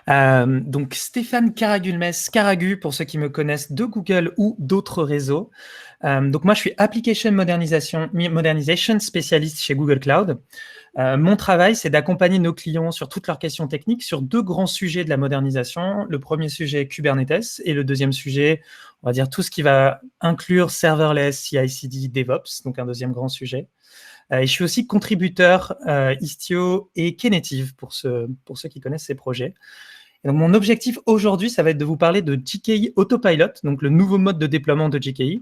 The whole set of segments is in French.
Donc Stéphane Karagulmes, Karagu pour ceux qui me connaissent de Google ou d'autres réseaux. Donc moi je suis Application Modernization spécialiste chez Google Cloud. Mon travail, c'est d'accompagner nos clients sur toutes leurs questions techniques sur deux grands sujets de la modernisation. Le premier sujet, Kubernetes, et le deuxième sujet, on va dire tout ce qui va inclure serverless, CI/CD, DevOps, donc un deuxième grand sujet. Et je suis aussi contributeur Istio et Knative pour ceux qui connaissent ces projets. Et donc mon objectif aujourd'hui, ça va être de vous parler de GKE Autopilot, donc le nouveau mode de déploiement de GKE.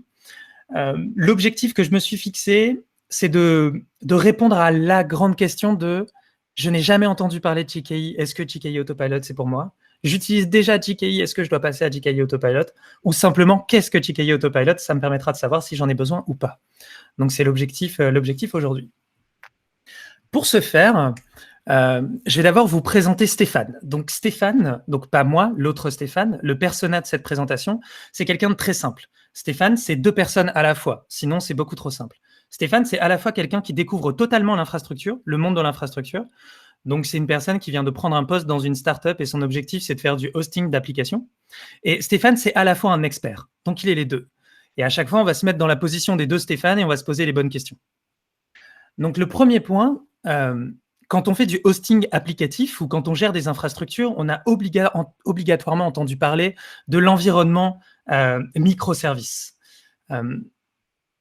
L'objectif que je me suis fixé, c'est de répondre à la grande question de « Je n'ai jamais entendu parler de GKE, est-ce que GKE Autopilot, c'est pour moi ?» J'utilise déjà GKE, est-ce que je dois passer à GKE Autopilot? Ou simplement, qu'est-ce que GKE Autopilot? Ça me permettra de savoir si j'en ai besoin ou pas. Donc c'est l'objectif aujourd'hui. Pour ce faire, je vais d'abord vous présenter Stéphane. Donc Stéphane, donc pas moi, l'autre Stéphane, le persona de cette présentation, c'est quelqu'un de très simple. Stéphane, c'est deux personnes à la fois, sinon c'est beaucoup trop simple. Stéphane, c'est à la fois quelqu'un qui découvre totalement l'infrastructure, le monde de l'infrastructure. Donc c'est une personne qui vient de prendre un poste dans une startup et son objectif c'est de faire du hosting d'applications. Et Stéphane, c'est à la fois un expert, donc il est les deux. Et à chaque fois, on va se mettre dans la position des deux Stéphane et on va se poser les bonnes questions. Donc le premier point, quand on fait du hosting applicatif ou quand on gère des infrastructures, on a obligatoirement entendu parler de l'environnement microservice.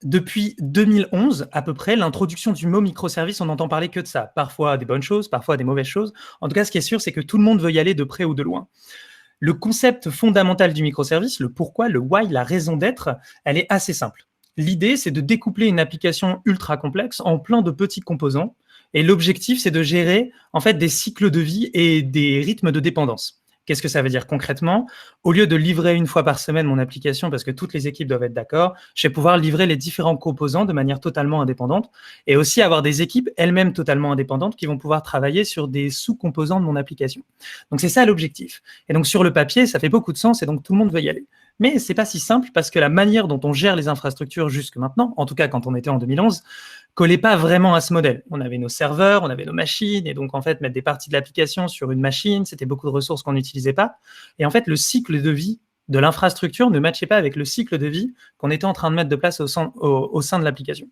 Depuis 2011, à peu près, l'introduction du mot microservice, on n'entend parler que de ça. Parfois des bonnes choses, parfois des mauvaises choses. En tout cas, ce qui est sûr, c'est que tout le monde veut y aller de près ou de loin. Le concept fondamental du microservice, le pourquoi, le why, la raison d'être, elle est assez simple. L'idée, c'est de découpler une application ultra complexe en plein de petits composants. Et l'objectif, c'est de gérer en fait des cycles de vie et des rythmes de dépendance. Qu'est-ce que ça veut dire concrètement? Au lieu de livrer une fois par semaine mon application parce que toutes les équipes doivent être d'accord, je vais pouvoir livrer les différents composants de manière totalement indépendante et aussi avoir des équipes elles-mêmes totalement indépendantes qui vont pouvoir travailler sur des sous-composants de mon application. Donc, c'est ça l'objectif. Et donc, sur le papier, ça fait beaucoup de sens et donc tout le monde veut y aller. Mais c'est pas si simple parce que la manière dont on gère les infrastructures jusque maintenant, en tout cas quand on était en 2011, collait pas vraiment à ce modèle. On avait nos serveurs, on avait nos machines, et donc en fait, mettre des parties de l'application sur une machine, c'était beaucoup de ressources qu'on n'utilisait pas. Et en fait, le cycle de vie de l'infrastructure ne matchait pas avec le cycle de vie qu'on était en train de mettre de place au sein de l'application.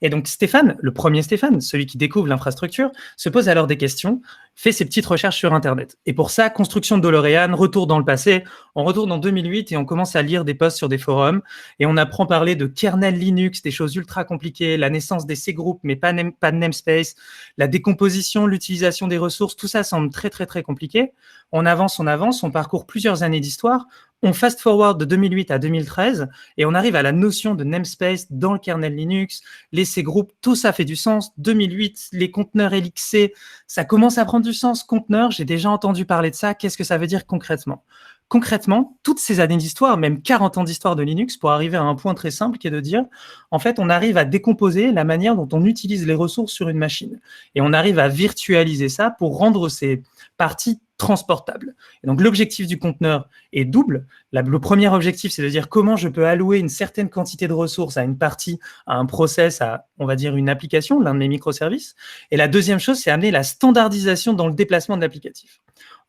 Et donc Stéphane, le premier Stéphane, celui qui découvre l'infrastructure, se pose alors des questions, fait ses petites recherches sur Internet. Et pour ça, construction de DeLorean, retour dans le passé, on retourne en 2008 et on commence à lire des posts sur des forums et on apprend à parler de kernel Linux, des choses ultra compliquées, la naissance des C-groupes, mais pas de namespace, la décomposition, l'utilisation des ressources, tout ça semble très très très compliqué. On avance, on parcourt plusieurs années d'histoire, on fast-forward de 2008 à 2013 et on arrive à la notion de namespace dans le kernel Linux, les C-groupes, tout ça fait du sens. 2008, les conteneurs LXC, ça commence à prendre du sens. Conteneurs, j'ai déjà entendu parler de ça. Qu'est-ce que ça veut dire concrètement? Concrètement, toutes ces années d'histoire, même 40 ans d'histoire de Linux, pour arriver à un point très simple qui est de dire, en fait, on arrive à décomposer la manière dont on utilise les ressources sur une machine. Et on arrive à virtualiser ça pour rendre ces parties transportables. Et donc, l'objectif du conteneur est double. Le premier objectif, c'est de dire comment je peux allouer une certaine quantité de ressources à une partie, à un process, à, on va dire, une application, l'un de mes microservices. Et la deuxième chose, c'est amener la standardisation dans le déplacement de l'applicatif.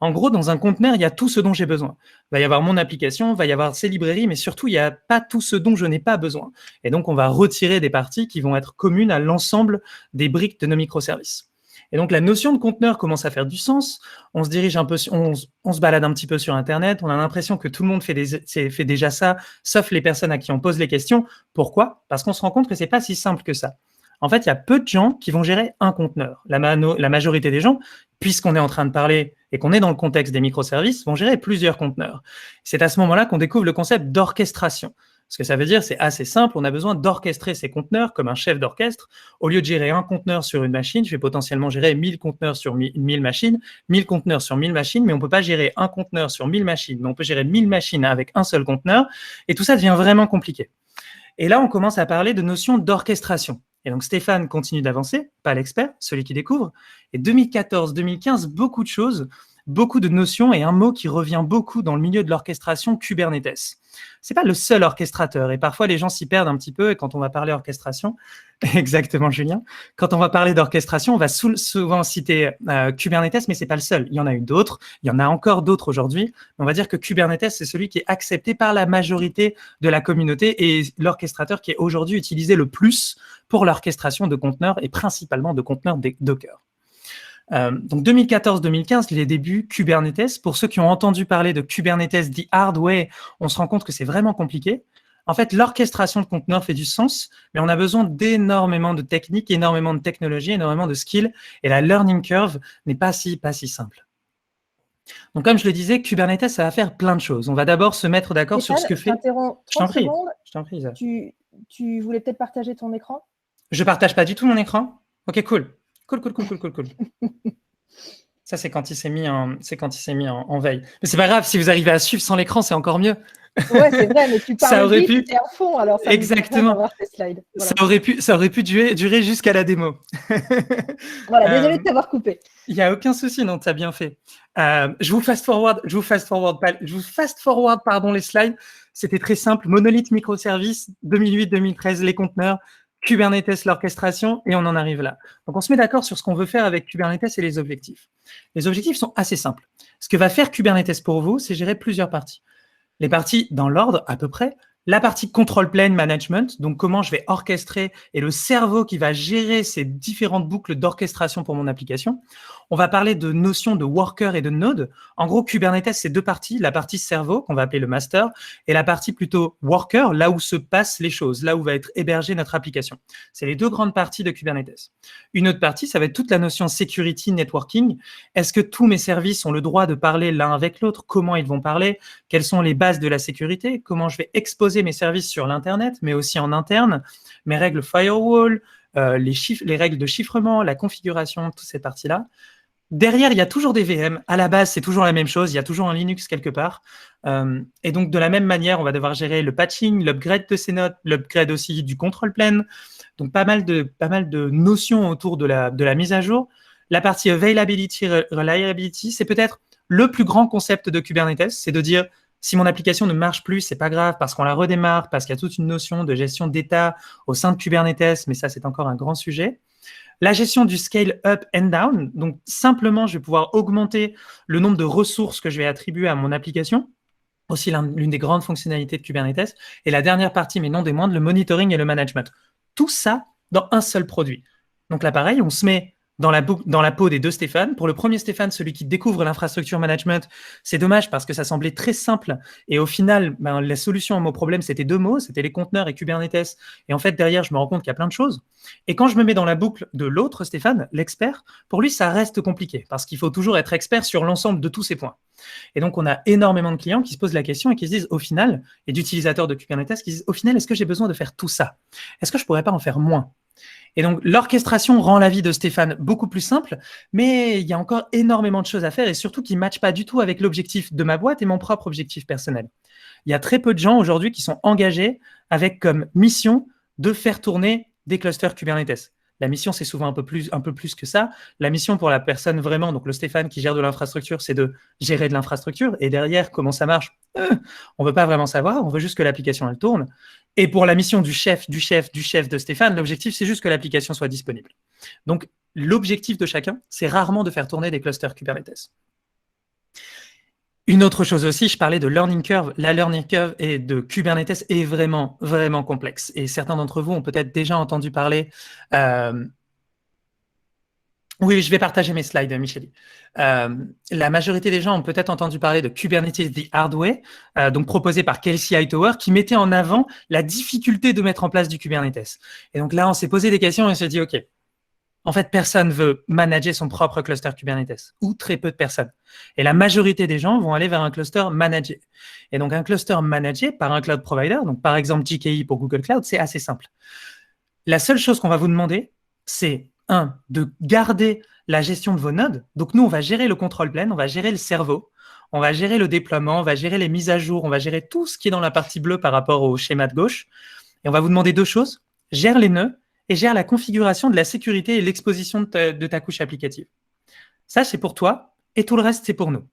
En gros, dans un conteneur, il y a tout ce dont j'ai besoin. Il va y avoir mon application, il va y avoir ses librairies, mais surtout, il n'y a pas tout ce dont je n'ai pas besoin. Et donc, on va retirer des parties qui vont être communes à l'ensemble des briques de nos microservices. Et donc, la notion de conteneur commence à faire du sens. On se dirige un peu, on se balade un petit peu sur Internet. On a l'impression que tout le monde fait déjà ça, sauf les personnes à qui on pose les questions. Pourquoi? Parce qu'on se rend compte que c'est pas si simple que ça. En fait, il y a peu de gens qui vont gérer un conteneur. La majorité des gens, puisqu'on est en train de parler et qu'on est dans le contexte des microservices, vont gérer plusieurs conteneurs. C'est à ce moment-là qu'on découvre le concept d'orchestration. Ce que ça veut dire, c'est assez simple, on a besoin d'orchestrer ces conteneurs comme un chef d'orchestre. Au lieu de gérer un conteneur sur une machine, je vais potentiellement gérer 1000 conteneurs sur 1000 machines, 1000 conteneurs sur 1000 machines, mais on ne peut pas gérer un conteneur sur 1000 machines, mais on peut gérer 1000 machines avec un seul conteneur, et tout ça devient vraiment compliqué. Et là, on commence à parler de notion d'orchestration. Et donc, Stéphane continue d'avancer, pas l'expert, celui qui découvre. Et 2014, 2015, beaucoup de choses beaucoup de notions et un mot qui revient beaucoup dans le milieu de l'orchestration, Kubernetes. C'est pas le seul orchestrateur et parfois les gens s'y perdent un petit peu et quand on va parler orchestration, exactement Julien, quand on va parler d'orchestration, on va souvent citer Kubernetes, mais c'est pas le seul. Il y en a eu d'autres, il y en a encore d'autres aujourd'hui. On va dire que Kubernetes, c'est celui qui est accepté par la majorité de la communauté et l'orchestrateur qui est aujourd'hui utilisé le plus pour l'orchestration de conteneurs et principalement de conteneurs Docker. Donc 2014-2015, les débuts Kubernetes. Pour ceux qui ont entendu parler de Kubernetes the hard way, on se rend compte que c'est vraiment compliqué. En fait, l'orchestration de conteneurs fait du sens, mais on a besoin d'énormément de techniques, énormément de technologies, énormément de skills, et la learning curve n'est pas si simple. Donc, comme je le disais, Kubernetes, ça va faire plein de choses. On va d'abord se mettre d'accord sur ce que fait... Je t'interromps 30 secondes. Je t'en prie, Isa. Tu voulais peut-être partager ton écran? Je partage pas du tout mon écran. Ok, cool. Cool. Ça, c'est quand il s'est mis en veille. Mais c'est pas grave, si vous arrivez à suivre sans l'écran, c'est encore mieux. Ouais, c'est vrai, mais tu parles vite, t'es à fond, alors ça exactement. avoir tes slides. Voilà. Ça aurait pu durer jusqu'à la démo. Voilà, désolé de t'avoir coupé. Il n'y a aucun souci, non, tu as bien fait. Je vous fast forward les slides. C'était très simple. Monolithe microservice, 2008-2013, les conteneurs, Kubernetes, l'orchestration, et on en arrive là. Donc, on se met d'accord sur ce qu'on veut faire avec Kubernetes et les objectifs. Les objectifs sont assez simples. Ce que va faire Kubernetes pour vous, c'est gérer plusieurs parties. Les parties dans l'ordre, à peu près. La partie control plane management, donc comment je vais orchestrer et le cerveau qui va gérer ces différentes boucles d'orchestration pour mon application. On va parler de notions de worker et de node. En gros, Kubernetes, c'est deux parties. La partie cerveau, qu'on va appeler le master, et la partie plutôt worker, là où se passent les choses, là où va être hébergée notre application. C'est les deux grandes parties de Kubernetes. Une autre partie, ça va être toute la notion security, networking. Est-ce que tous mes services ont le droit de parler l'un avec l'autre? Comment ils vont parler? Quelles sont les bases de la sécurité? Comment je vais exposer mes services sur l'Internet, mais aussi en interne, mes règles firewall, les règles de chiffrement, la configuration, toutes ces parties-là. Derrière, il y a toujours des VM. À la base, c'est toujours la même chose. Il y a toujours un Linux quelque part. Et donc, de la même manière, on va devoir gérer le patching, l'upgrade de ces nodes, l'upgrade aussi du control plane. Donc, pas mal de notions autour de la mise à jour. La partie availability, reliability, c'est peut-être le plus grand concept de Kubernetes. C'est de dire, si mon application ne marche plus, c'est pas grave parce qu'on la redémarre, parce qu'il y a toute une notion de gestion d'état au sein de Kubernetes, mais ça, c'est encore un grand sujet. La gestion du scale up and down, donc simplement, je vais pouvoir augmenter le nombre de ressources que je vais attribuer à mon application, aussi l'une des grandes fonctionnalités de Kubernetes. Et la dernière partie, mais non des moindres, le monitoring et le management. Tout ça dans un seul produit. Donc là, pareil, on se met dans la peau des deux Stéphane. Pour le premier Stéphane, celui qui découvre l'infrastructure management, c'est dommage parce que ça semblait très simple. Et au final, la solution à mon problème, c'était deux mots, c'était les conteneurs et Kubernetes. Et en fait, derrière, je me rends compte qu'il y a plein de choses. Et quand je me mets dans la boucle de l'autre Stéphane, l'expert, pour lui, ça reste compliqué parce qu'il faut toujours être expert sur l'ensemble de tous ces points. Et donc, on a énormément de clients qui se posent la question et qui se disent au final, et d'utilisateurs de Kubernetes qui disent au final, est-ce que j'ai besoin de faire tout ça? Est-ce que je pourrais pas en faire moins? Et donc, l'orchestration rend la vie de Stéphane beaucoup plus simple, mais il y a encore énormément de choses à faire et surtout qui ne matchent pas du tout avec l'objectif de ma boîte et mon propre objectif personnel. Il y a très peu de gens aujourd'hui qui sont engagés avec comme mission de faire tourner des clusters Kubernetes. La mission, c'est souvent un peu plus que ça. La mission pour la personne vraiment, donc le Stéphane qui gère de l'infrastructure, c'est de gérer de l'infrastructure. Et derrière, comment ça marche, on ne veut pas vraiment savoir. On veut juste que l'application, elle tourne. Et pour la mission du chef de Stéphane, l'objectif, c'est juste que l'application soit disponible. Donc, l'objectif de chacun, c'est rarement de faire tourner des clusters Kubernetes. Une autre chose aussi, je parlais de learning curve. La learning curve de Kubernetes est vraiment, vraiment complexe. Et certains d'entre vous ont peut-être déjà entendu parler... Oui, je vais partager mes slides, Michel. La majorité des gens ont peut-être entendu parler de Kubernetes the hard way, donc proposé par Kelsey Hightower, qui mettait en avant la difficulté de mettre en place du Kubernetes. Et donc là, on s'est posé des questions et on s'est dit, OK, en fait, personne ne veut manager son propre cluster Kubernetes, ou très peu de personnes. Et la majorité des gens vont aller vers un cluster managé. Et donc, un cluster managé par un cloud provider, donc par exemple GKE pour Google Cloud, c'est assez simple. La seule chose qu'on va vous demander, c'est de garder la gestion de vos nodes. Donc, nous, on va gérer le control plane, on va gérer le cerveau, on va gérer le déploiement, on va gérer les mises à jour, on va gérer tout ce qui est dans la partie bleue par rapport au schéma de gauche. Et on va vous demander deux choses. Gère les nœuds et gère la configuration de la sécurité et l'exposition de ta couche applicative. Ça, c'est pour toi et tout le reste, c'est pour nous.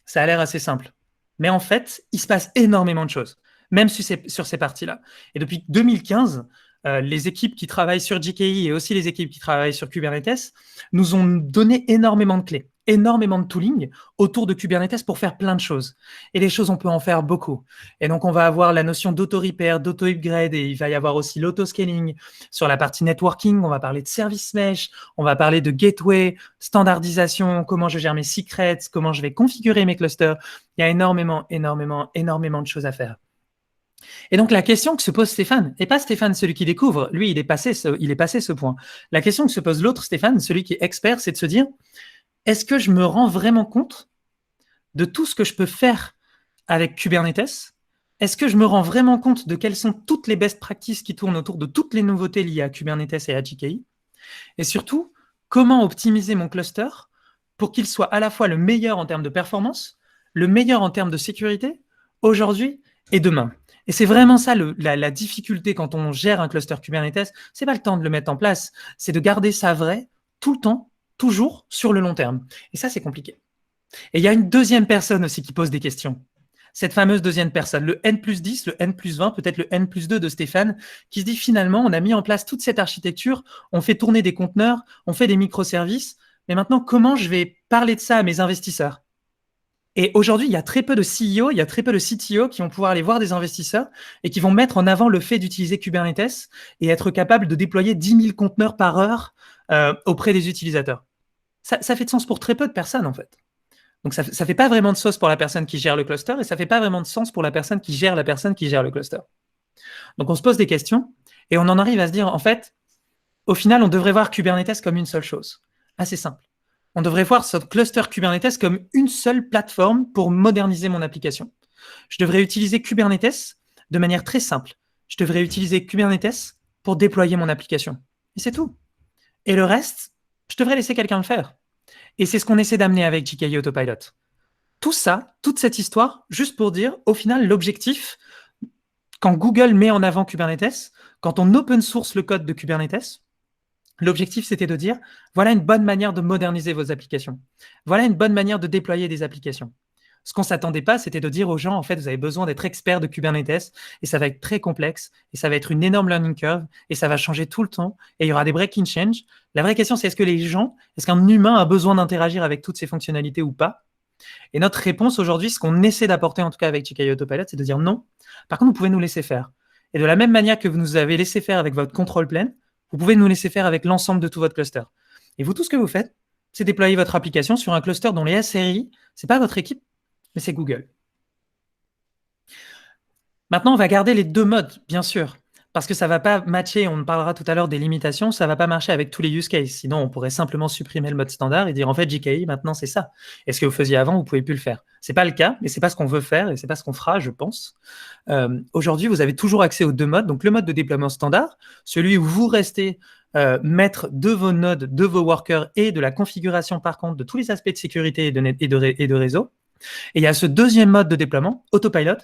Ça a l'air assez simple. Mais en fait, il se passe énormément de choses, même sur ces parties-là. Et depuis 2015, les équipes qui travaillent sur GKE et aussi les équipes qui travaillent sur Kubernetes nous ont donné énormément de clés, énormément de tooling autour de Kubernetes pour faire plein de choses. Et les choses, on peut en faire beaucoup. Et donc, on va avoir la notion d'auto-repair, d'auto-upgrade, et il va y avoir aussi l'autoscaling. Sur la partie networking, on va parler de service mesh, on va parler de gateway, standardisation, comment je gère mes secrets, comment je vais configurer mes clusters. Il y a énormément de choses à faire. Et donc, la question que se pose Stéphane, et pas Stéphane, celui qui découvre, lui, il est passé ce point. La question que se pose l'autre Stéphane, celui qui est expert, c'est de se dire, est-ce que je me rends vraiment compte de tout ce que je peux faire avec Kubernetes? Est-ce que je me rends vraiment compte de quelles sont toutes les best practices qui tournent autour de toutes les nouveautés liées à Kubernetes et à GKE? Et surtout, comment optimiser mon cluster pour qu'il soit à la fois le meilleur en termes de performance, le meilleur en termes de sécurité, aujourd'hui et demain? Et c'est vraiment ça la difficulté quand on gère un cluster Kubernetes. C'est pas le temps de le mettre en place, c'est de garder ça vrai tout le temps, toujours sur le long terme. Et ça, c'est compliqué. Et il y a une deuxième personne aussi qui pose des questions. Cette fameuse deuxième personne, le N+10, le N+20, peut-être le N+2 de Stéphane, qui se dit finalement, on a mis en place toute cette architecture, on fait tourner des conteneurs, on fait des microservices, mais maintenant, comment je vais parler de ça à mes investisseurs? Et aujourd'hui, il y a très peu de CEO, il y a très peu de CTO qui vont pouvoir aller voir des investisseurs et qui vont mettre en avant le fait d'utiliser Kubernetes et être capable de déployer 10 000 conteneurs par heure auprès des utilisateurs. Ça fait de sens pour très peu de personnes, en fait. Donc, ça ne fait pas vraiment de sens pour la personne qui gère le cluster et ça ne fait pas vraiment de sens pour la personne qui gère le cluster. Donc, on se pose des questions et on en arrive à se dire, en fait, au final, on devrait voir Kubernetes comme une seule chose. Assez simple. On devrait voir ce cluster Kubernetes comme une seule plateforme pour moderniser mon application. Je devrais utiliser Kubernetes de manière très simple. Je devrais utiliser Kubernetes pour déployer mon application. Et c'est tout. Et le reste, je devrais laisser quelqu'un le faire. Et c'est ce qu'on essaie d'amener avec GKE Autopilot. Tout ça, toute cette histoire, juste pour dire, au final, l'objectif, quand Google met en avant Kubernetes, quand on open source le code de Kubernetes, l'objectif, c'était de dire, voilà une bonne manière de moderniser vos applications. Voilà une bonne manière de déployer des applications. Ce qu'on ne s'attendait pas, c'était de dire aux gens, en fait, vous avez besoin d'être expert de Kubernetes et ça va être très complexe et ça va être une énorme learning curve et ça va changer tout le temps et il y aura des breaking change. La vraie question, c'est est-ce qu'un humain a besoin d'interagir avec toutes ces fonctionnalités ou pas? Et notre réponse aujourd'hui, ce qu'on essaie d'apporter en tout cas avec GKE Autopilot, c'est de dire non. Par contre, vous pouvez nous laisser faire. Et de la même manière que vous nous avez laissé faire avec votre control plane, vous pouvez nous laisser faire avec l'ensemble de tout votre cluster. Et vous, tout ce que vous faites, c'est déployer votre application sur un cluster dont les SRI, ce n'est pas votre équipe, mais c'est Google. Maintenant, on va garder les deux modes, bien sûr, parce que ça ne va pas matcher, on parlera tout à l'heure des limitations, ça ne va pas marcher avec tous les use cases. Sinon, on pourrait simplement supprimer le mode standard et dire, en fait, GKE, maintenant, c'est ça. Et ce que vous faisiez avant, vous ne pouvez plus le faire. Ce n'est pas le cas, mais ce n'est pas ce qu'on veut faire et ce n'est pas ce qu'on fera, je pense. Aujourd'hui, vous avez toujours accès aux deux modes. Donc, le mode de déploiement standard, celui où vous restez maître de vos nodes, de vos workers et de la configuration, par contre, de tous les aspects de sécurité et de réseau. Et il y a ce deuxième mode de déploiement, Autopilot,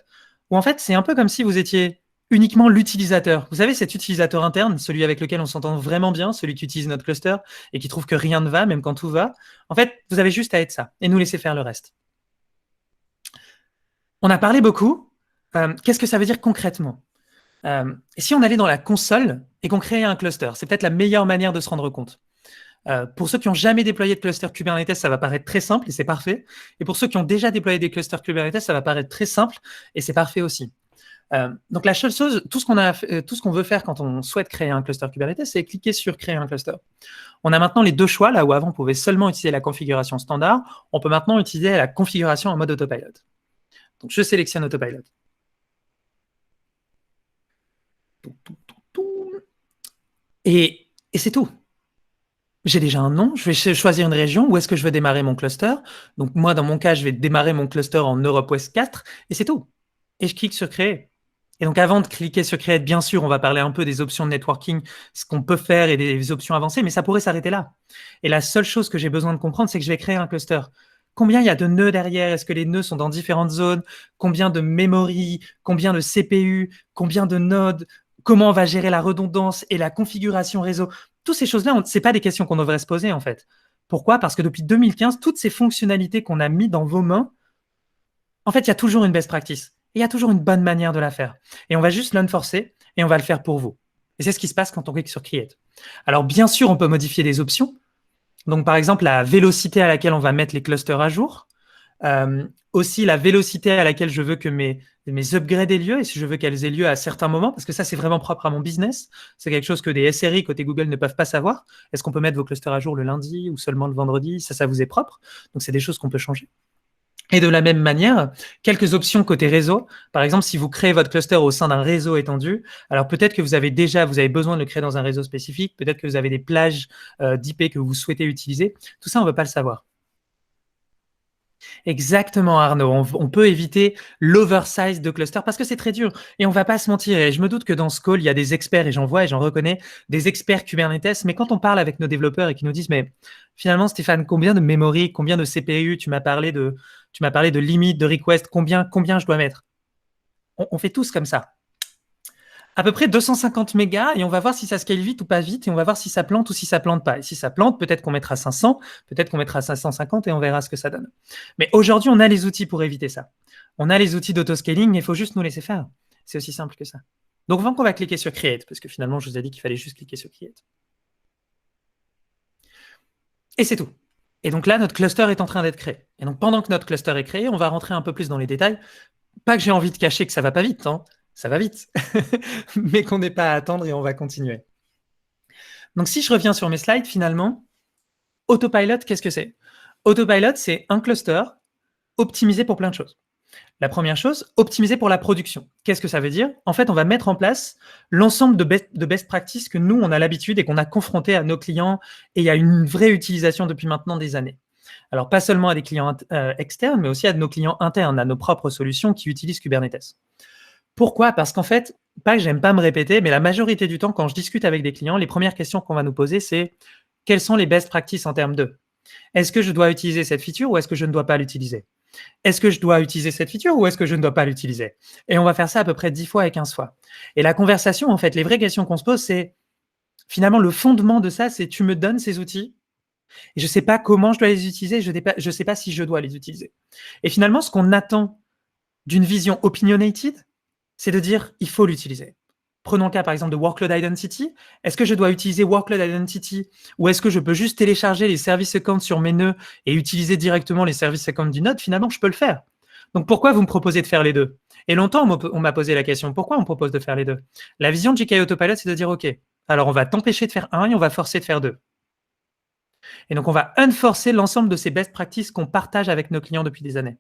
où en fait, c'est un peu comme si vous étiez uniquement l'utilisateur. Vous savez, cet utilisateur interne, celui avec lequel on s'entend vraiment bien, celui qui utilise notre cluster et qui trouve que rien ne va, même quand tout va. En fait, vous avez juste à être ça et nous laisser faire le reste. On a parlé beaucoup. Qu'est-ce que ça veut dire concrètement? Et si on allait dans la console et qu'on créait un cluster, c'est peut-être la meilleure manière de se rendre compte. Pour ceux qui n'ont jamais déployé de cluster Kubernetes, ça va paraître très simple et c'est parfait. Et pour ceux qui ont déjà déployé des clusters Kubernetes, ça va paraître très simple et c'est parfait aussi. Donc la seule chose, tout ce qu'on veut faire quand on souhaite créer un cluster Kubernetes, c'est cliquer sur créer un cluster. On a maintenant les deux choix, là où avant on pouvait seulement utiliser la configuration standard, on peut maintenant utiliser la configuration en mode autopilot. Donc je sélectionne autopilot. Et c'est tout. J'ai déjà un nom, je vais choisir une région, où est-ce que je veux démarrer mon cluster. Donc moi, dans mon cas, je vais démarrer mon cluster en Europe Ouest 4, et c'est tout. Et je clique sur créer. Et donc avant de cliquer sur créer, bien sûr, on va parler un peu des options de networking, ce qu'on peut faire et des options avancées, mais ça pourrait s'arrêter là. Et la seule chose que j'ai besoin de comprendre, c'est que je vais créer un cluster. Combien il y a de nœuds derrière? Est-ce que les nœuds sont dans différentes zones? Combien de memory? Combien de CPU? Combien de nodes? Comment on va gérer la redondance et la configuration réseau? Toutes ces choses-là, ce n'est pas des questions qu'on devrait se poser, en fait. Pourquoi? Parce que depuis 2015, toutes ces fonctionnalités qu'on a mis dans vos mains, en fait, il y a toujours une best practice. Et il y a toujours une bonne manière de la faire. Et on va juste l'enforcer et on va le faire pour vous. Et c'est ce qui se passe quand on clique sur Create. Alors, bien sûr, on peut modifier des options. Donc, par exemple, la vélocité à laquelle on va mettre les clusters à jour. Aussi, la vélocité à laquelle je veux que mes upgrades aient lieu et si je veux qu'elles aient lieu à certains moments, parce que ça, c'est vraiment propre à mon business. C'est quelque chose que des SRI côté Google ne peuvent pas savoir. Est-ce qu'on peut mettre vos clusters à jour le lundi ou seulement le vendredi? Ça vous est propre. Donc, c'est des choses qu'on peut changer. Et de la même manière, quelques options côté réseau. Par exemple, si vous créez votre cluster au sein d'un réseau étendu, alors peut-être que vous avez besoin de le créer dans un réseau spécifique, peut-être que vous avez des plages d'IP que vous souhaitez utiliser. Tout ça, on ne veut pas le savoir. Exactement, Arnaud. On peut éviter l'oversize de cluster parce que c'est très dur. Et on va pas se mentir. Et je me doute que dans ce call, il y a des experts, et j'en vois et j'en reconnais, des experts Kubernetes. Mais quand on parle avec nos développeurs et qu'ils nous disent, mais finalement, Stéphane, combien de memory, combien de CPU, tu m'as parlé de limite, de request, combien je dois mettre? On fait tous comme ça. À peu près 250 mégas et on va voir si ça scale vite ou pas vite et on va voir si ça plante ou si ça plante pas. Et si ça plante, peut-être qu'on mettra 500, peut-être qu'on mettra 550 et on verra ce que ça donne. Mais aujourd'hui, on a les outils pour éviter ça. On a les outils d'autoscaling, il faut juste nous laisser faire. C'est aussi simple que ça. Donc, avant qu'on va cliquer sur Create, parce que finalement, je vous ai dit qu'il fallait juste cliquer sur Create. Et c'est tout. Et donc là, notre cluster est en train d'être créé. Et donc, pendant que notre cluster est créé, on va rentrer un peu plus dans les détails. Pas que j'ai envie de cacher que ça va pas vite, hein. Ça va vite, mais qu'on n'ait pas à attendre et on va continuer. Donc, si je reviens sur mes slides, finalement, Autopilot, qu'est-ce que c'est? Autopilot, c'est un cluster optimisé pour plein de choses. La première chose, optimisé pour la production. Qu'est-ce que ça veut dire? En fait, on va mettre en place l'ensemble de best practices que nous, on a l'habitude et qu'on a confronté à nos clients et il y a une vraie utilisation depuis maintenant des années. Alors, pas seulement à des clients externes, mais aussi à nos clients internes, à nos propres solutions qui utilisent Kubernetes. Pourquoi? Parce qu'en fait, pas que j'aime pas me répéter, mais la majorité du temps, quand je discute avec des clients, les premières questions qu'on va nous poser, c'est quelles sont les best practices en termes de? Est-ce que je dois utiliser cette feature ou est-ce que je ne dois pas l'utiliser? Est-ce que je dois utiliser cette feature ou est-ce que je ne dois pas l'utiliser? Et on va faire ça à peu près 10 fois et 15 fois. Et la conversation, en fait, les vraies questions qu'on se pose, c'est finalement le fondement de ça, c'est tu me donnes ces outils et je ne sais pas comment je dois les utiliser, je ne sais pas si je dois les utiliser. Et finalement, ce qu'on attend d'une vision opinionated, c'est de dire il faut l'utiliser. Prenons le cas par exemple de Workload Identity. Est-ce que je dois utiliser Workload Identity ou est-ce que je peux juste télécharger les service accounts sur mes nœuds et utiliser directement les service accounts du node? Finalement, je peux le faire. Donc pourquoi vous me proposez de faire les deux? Et longtemps, on m'a posé la question, pourquoi on propose de faire les deux? La vision de GKE Autopilot, c'est de dire, OK, alors on va t'empêcher de faire un et on va forcer de faire deux. Et donc on va unforcer l'ensemble de ces best practices qu'on partage avec nos clients depuis des années.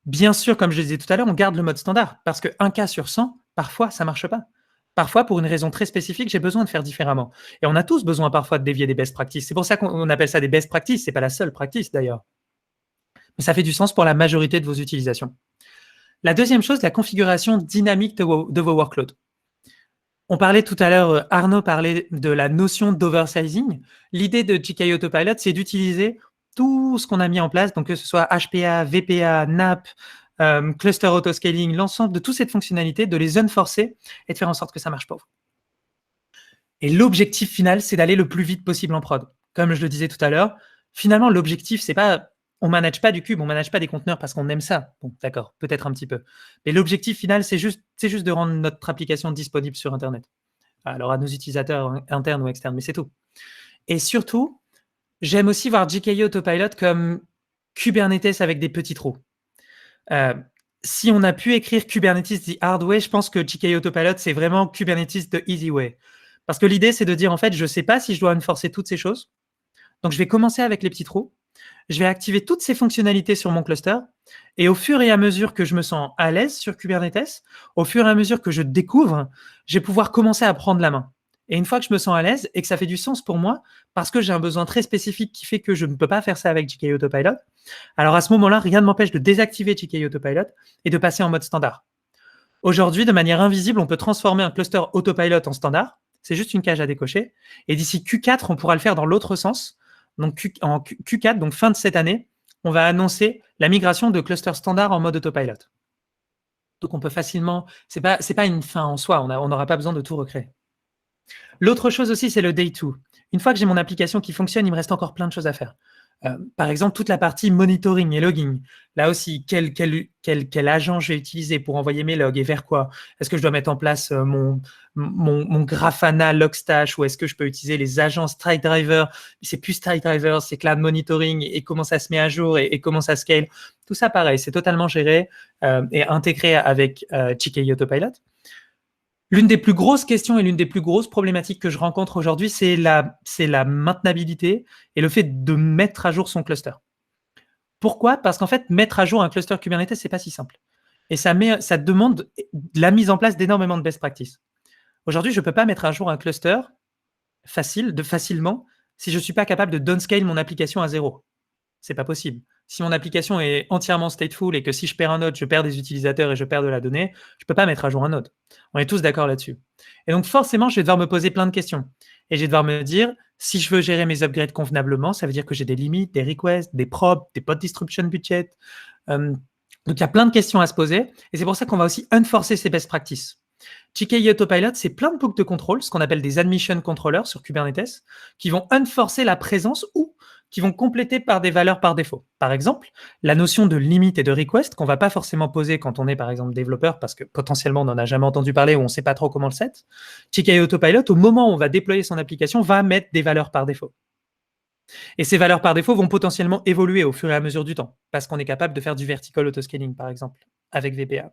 Bien sûr, comme je le disais tout à l'heure, on garde le mode standard parce qu'un cas sur 100, parfois, ça ne marche pas. Parfois, pour une raison très spécifique, j'ai besoin de faire différemment. Et on a tous besoin parfois de dévier des best practices. C'est pour ça qu'on appelle ça des best practices. Ce n'est pas la seule practice d'ailleurs. Mais ça fait du sens pour la majorité de vos utilisations. La deuxième chose, la configuration dynamique de vos workloads. On parlait tout à l'heure, Arnaud parlait de la notion d'oversizing. L'idée de GKE Autopilot, c'est d'utiliser tout ce qu'on a mis en place, donc que ce soit HPA, VPA, NAP, cluster autoscaling, l'ensemble de toute cette fonctionnalité, de les unforcer et de faire en sorte que ça marche pour vous. Et l'objectif final, c'est d'aller le plus vite possible en prod. Comme je le disais tout à l'heure, finalement, l'objectif, c'est pas, on manage pas du cube, on manage pas des conteneurs parce qu'on aime ça. Bon, d'accord, peut-être un petit peu. Mais l'objectif final, c'est juste de rendre notre application disponible sur Internet. Alors à nos utilisateurs internes ou externes, mais c'est tout. Et surtout, j'aime aussi voir GKE Autopilot comme Kubernetes avec des petits trous. Si on a pu écrire Kubernetes the hard way, je pense que GKE Autopilot, c'est vraiment Kubernetes the easy way. Parce que l'idée, c'est de dire, en fait, je ne sais pas si je dois enforcer toutes ces choses. Donc, je vais commencer avec les petits trous. Je vais activer toutes ces fonctionnalités sur mon cluster. Et au fur et à mesure que je me sens à l'aise sur Kubernetes, au fur et à mesure que je découvre, je vais pouvoir commencer à prendre la main. Et une fois que je me sens à l'aise et que ça fait du sens pour moi, parce que j'ai un besoin très spécifique qui fait que je ne peux pas faire ça avec GKE Autopilot, alors à ce moment-là, rien ne m'empêche de désactiver GKE Autopilot et de passer en mode standard. Aujourd'hui, de manière invisible, on peut transformer un cluster Autopilot en standard. C'est juste une cage à décocher. Et d'ici Q4, on pourra le faire dans l'autre sens. Donc en Q4, donc fin de cette année, on va annoncer la migration de cluster standard en mode Autopilot. Donc on peut facilement, c'est pas une fin en soi, on n'aura pas besoin de tout recréer. L'autre chose aussi, c'est le Day 2. Une fois que j'ai mon application qui fonctionne, il me reste encore plein de choses à faire. Par exemple, toute la partie monitoring et logging. Là aussi, quel agent je vais utiliser pour envoyer mes logs et vers quoi? Est-ce que je dois mettre en place mon Grafana Logstash ou est-ce que je peux utiliser les agents StrikeDriver? C'est plus StrikeDriver, c'est Cloud Monitoring et comment ça se met à jour et comment ça scale. Tout ça, pareil, c'est totalement géré et intégré avec GKE Autopilot. L'une des plus grosses questions et l'une des plus grosses problématiques que je rencontre aujourd'hui, c'est la maintenabilité et le fait de mettre à jour son cluster. Pourquoi? Parce qu'en fait, mettre à jour un cluster Kubernetes, c'est pas si simple. Et ça demande la mise en place d'énormément de best practices. Aujourd'hui, je ne peux pas mettre à jour un cluster facilement si je ne suis pas capable de downscale mon application à 0. C'est pas possible. Si mon application est entièrement stateful et que si je perds un node, je perds des utilisateurs et je perds de la donnée, je ne peux pas mettre à jour un node. On est tous d'accord là-dessus. Et donc forcément, je vais devoir me poser plein de questions. Et je vais devoir me dire, si je veux gérer mes upgrades convenablement, ça veut dire que j'ai des limites, des requests, des probes, des pod distribution budget. Donc il y a plein de questions à se poser. Et c'est pour ça qu'on va aussi enforcer ces best practices. GKE Autopilot, c'est plein de boucles de contrôle, ce qu'on appelle des admission controllers sur Kubernetes, qui vont enforcer la présence ou qui vont compléter par des valeurs par défaut. Par exemple, la notion de limite et de request qu'on ne va pas forcément poser quand on est, par exemple, développeur, parce que potentiellement, on n'en a jamais entendu parler ou on ne sait pas trop comment le set. GKE Autopilot, au moment où on va déployer son application, va mettre des valeurs par défaut. Et ces valeurs par défaut vont potentiellement évoluer au fur et à mesure du temps, parce qu'on est capable de faire du vertical autoscaling, par exemple, avec VPA.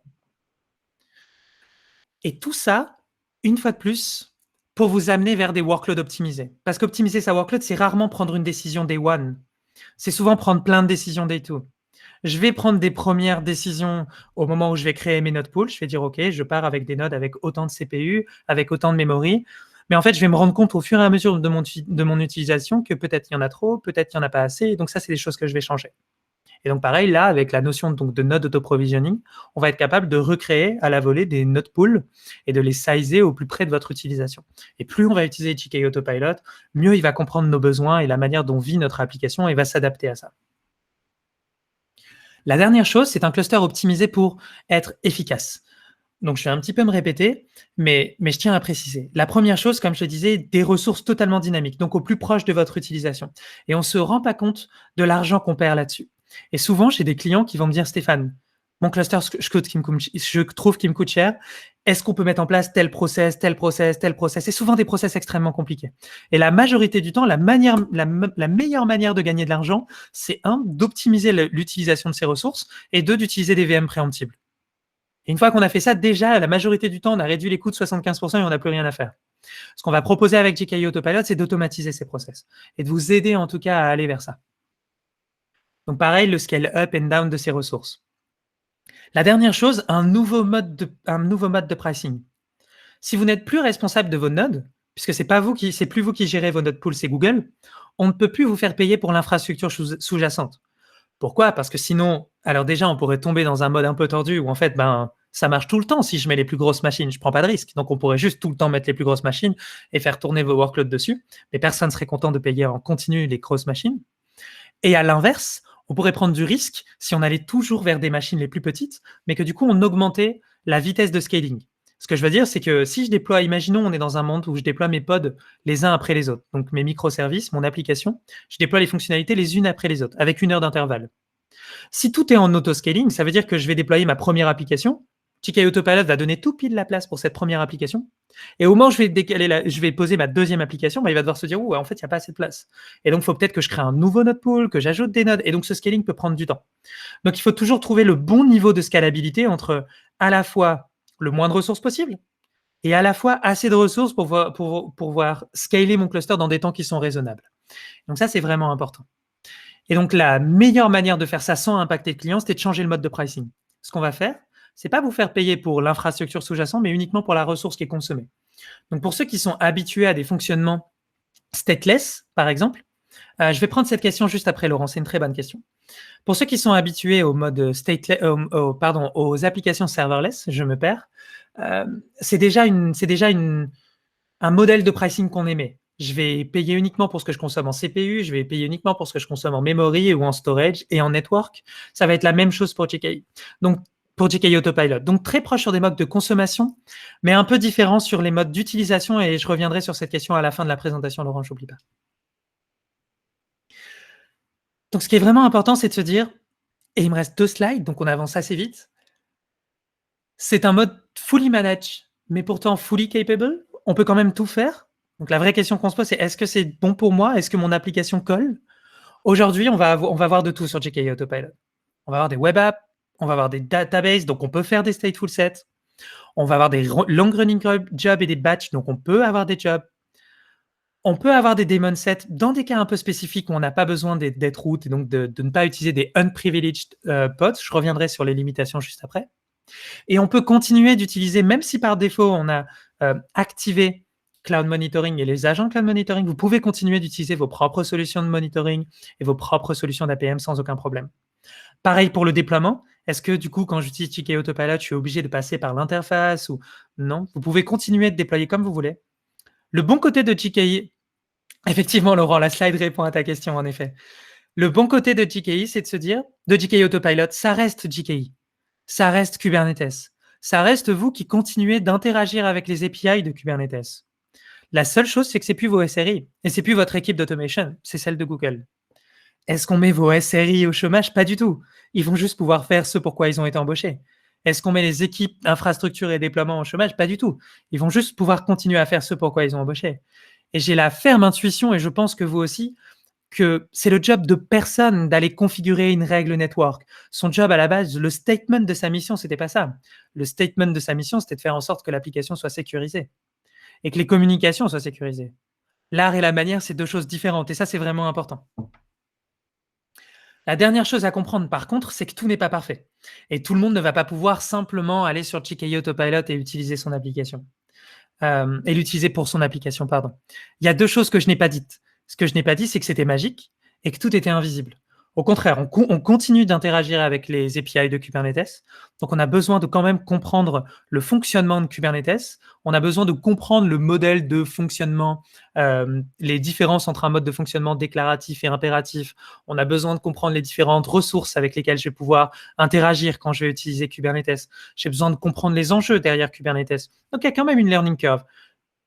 Et tout ça, une fois de plus, pour vous amener vers des workloads optimisés. Parce qu'optimiser sa workload, c'est rarement prendre une décision day one. C'est souvent prendre plein de décisions day two. Je vais prendre des premières décisions au moment où je vais créer mes node pools. Je vais dire, OK, je pars avec des nodes avec autant de CPU, avec autant de memory. Mais en fait, je vais me rendre compte au fur et à mesure de mon utilisation que peut-être il y en a trop, peut-être il n'y en a pas assez. Donc ça, c'est des choses que je vais changer. Et donc pareil, là, avec la notion donc, de node auto-provisioning, on va être capable de recréer à la volée des node pools et de les sizer au plus près de votre utilisation. Et plus on va utiliser GKE Autopilot, mieux il va comprendre nos besoins et la manière dont vit notre application et va s'adapter à ça. La dernière chose, c'est un cluster optimisé pour être efficace. Donc, je vais un petit peu me répéter, mais je tiens à préciser. La première chose, comme je le disais, des ressources totalement dynamiques, donc au plus proche de votre utilisation. Et on ne se rend pas compte de l'argent qu'on perd là-dessus. Et souvent, j'ai des clients qui vont me dire, Stéphane, mon cluster, je trouve qu'il me coûte cher. Est-ce qu'on peut mettre en place tel process, tel process, tel process? C'est souvent des process extrêmement compliqués. Et la majorité du temps, la meilleure manière de gagner de l'argent, c'est d'optimiser l'utilisation de ces ressources et d'utiliser des VM préemptibles. Et une fois qu'on a fait ça, déjà, la majorité du temps, on a réduit les coûts de 75% et on n'a plus rien à faire. Ce qu'on va proposer avec GKE Autopilot, c'est d'automatiser ces process et de vous aider en tout cas à aller vers ça. Donc pareil, le scale up and down de ces ressources. La dernière chose, un nouveau mode de pricing. Si vous n'êtes plus responsable de vos nodes, puisque c'est plus vous qui gérez vos node pools, c'est Google, on ne peut plus vous faire payer pour l'infrastructure sous-jacente. Pourquoi? Parce que sinon, alors déjà, on pourrait tomber dans un mode un peu tordu où en fait, ça marche tout le temps si je mets les plus grosses machines, je ne prends pas de risque. Donc, on pourrait juste tout le temps mettre les plus grosses machines et faire tourner vos workloads dessus. Mais personne ne serait content de payer en continu les grosses machines. Et à l'inverse, on pourrait prendre du risque si on allait toujours vers des machines les plus petites, mais que du coup, on augmentait la vitesse de scaling. Ce que je veux dire, c'est que si je déploie, imaginons, on est dans un monde où je déploie mes pods les uns après les autres, donc mes microservices, mon application, je déploie les fonctionnalités les unes après les autres, avec 1 heure d'intervalle. Si tout est en auto-scaling, ça veut dire que je vais déployer ma première application, GKE Autopilot va donner tout pile la place pour cette première application, et au moment où je vais poser ma deuxième application, il va devoir se dire, en fait, il n'y a pas assez de place. Et donc, il faut peut-être que je crée un nouveau node pool, que j'ajoute des nodes, et donc ce scaling peut prendre du temps. Donc, il faut toujours trouver le bon niveau de scalabilité entre à la fois le moins de ressources possible et à la fois assez de ressources pour pouvoir scaler mon cluster dans des temps qui sont raisonnables. Donc ça, c'est vraiment important. Et donc, la meilleure manière de faire ça sans impacter le client, c'était de changer le mode de pricing. Ce qu'on va faire, c'est pas vous faire payer pour l'infrastructure sous-jacente, mais uniquement pour la ressource qui est consommée. Donc, pour ceux qui sont habitués à des fonctionnements stateless, par exemple, je vais prendre cette question juste après, Laurent, c'est une très bonne question. Pour ceux qui sont habitués au mode aux applications serverless, je me perds, c'est déjà un modèle de pricing qu'on aimait. Je vais payer uniquement pour ce que je consomme en CPU, je vais payer uniquement pour ce que je consomme en memory ou en storage et en network. Ça va être la même chose pour GKE. Donc, pour GKE Autopilot. Donc, très proche sur des modes de consommation, mais un peu différent sur les modes d'utilisation, et je reviendrai sur cette question à la fin de la présentation, Laurent, j'oublie pas. Donc, ce qui est vraiment important, c'est de se dire, et il me reste 2 slides, donc on avance assez vite, c'est un mode fully managed, mais pourtant fully capable. On peut quand même tout faire. Donc, la vraie question qu'on se pose, c'est est-ce que c'est bon pour moi? Est-ce que mon application colle? Aujourd'hui, on va voir de tout sur GKE Autopilot. On va avoir des web apps, on va avoir des databases, donc on peut faire des stateful sets. On va avoir des long running jobs et des batchs, donc on peut avoir des jobs. On peut avoir des daemon sets dans des cas un peu spécifiques où on n'a pas besoin d'être root et donc de ne pas utiliser des unprivileged pods. Je reviendrai sur les limitations juste après. Et on peut continuer d'utiliser, même si par défaut on a activé Cloud Monitoring et les agents Cloud Monitoring, vous pouvez continuer d'utiliser vos propres solutions de monitoring et vos propres solutions d'APM sans aucun problème. Pareil pour le déploiement. Est-ce que du coup, quand j'utilise GKE Autopilot, je suis obligé de passer par l'interface ou non? Vous pouvez continuer de déployer comme vous voulez. Le bon côté de GKE, effectivement, Laurent, la slide répond à ta question, en effet. Le bon côté de GKE, c'est de se dire, de GKE Autopilot, ça reste GKE. Ça reste Kubernetes. Ça reste vous qui continuez d'interagir avec les API de Kubernetes. La seule chose, c'est que c'est plus vos SRI et c'est plus votre équipe d'automation, c'est celle de Google. Est-ce qu'on met vos SRI au chômage? Pas du tout. Ils vont juste pouvoir faire ce pourquoi ils ont été embauchés. Est-ce qu'on met les équipes infrastructure et déploiement au chômage? Pas du tout. Ils vont juste pouvoir continuer à faire ce pourquoi ils ont embauché. Et j'ai la ferme intuition, et je pense que vous aussi, que c'est le job de personne d'aller configurer une règle network. Son job à la base, le statement de sa mission, c'était pas ça. Le statement de sa mission, c'était de faire en sorte que l'application soit sécurisée et que les communications soient sécurisées. L'art et la manière, c'est 2 choses différentes, et ça, c'est vraiment important. La dernière chose à comprendre, par contre, c'est que tout n'est pas parfait. Et tout le monde ne va pas pouvoir simplement aller sur GKE Autopilot et utiliser son application. Et l'utiliser pour son application, pardon. Il y a 2 choses que je n'ai pas dites. Ce que je n'ai pas dit, c'est que c'était magique et que tout était invisible. Au contraire, on continue d'interagir avec les API de Kubernetes. Donc, on a besoin de quand même comprendre le fonctionnement de Kubernetes. On a besoin de comprendre le modèle de fonctionnement, les différences entre un mode de fonctionnement déclaratif et impératif. On a besoin de comprendre les différentes ressources avec lesquelles je vais pouvoir interagir quand je vais utiliser Kubernetes. J'ai besoin de comprendre les enjeux derrière Kubernetes. Donc, il y a quand même une learning curve.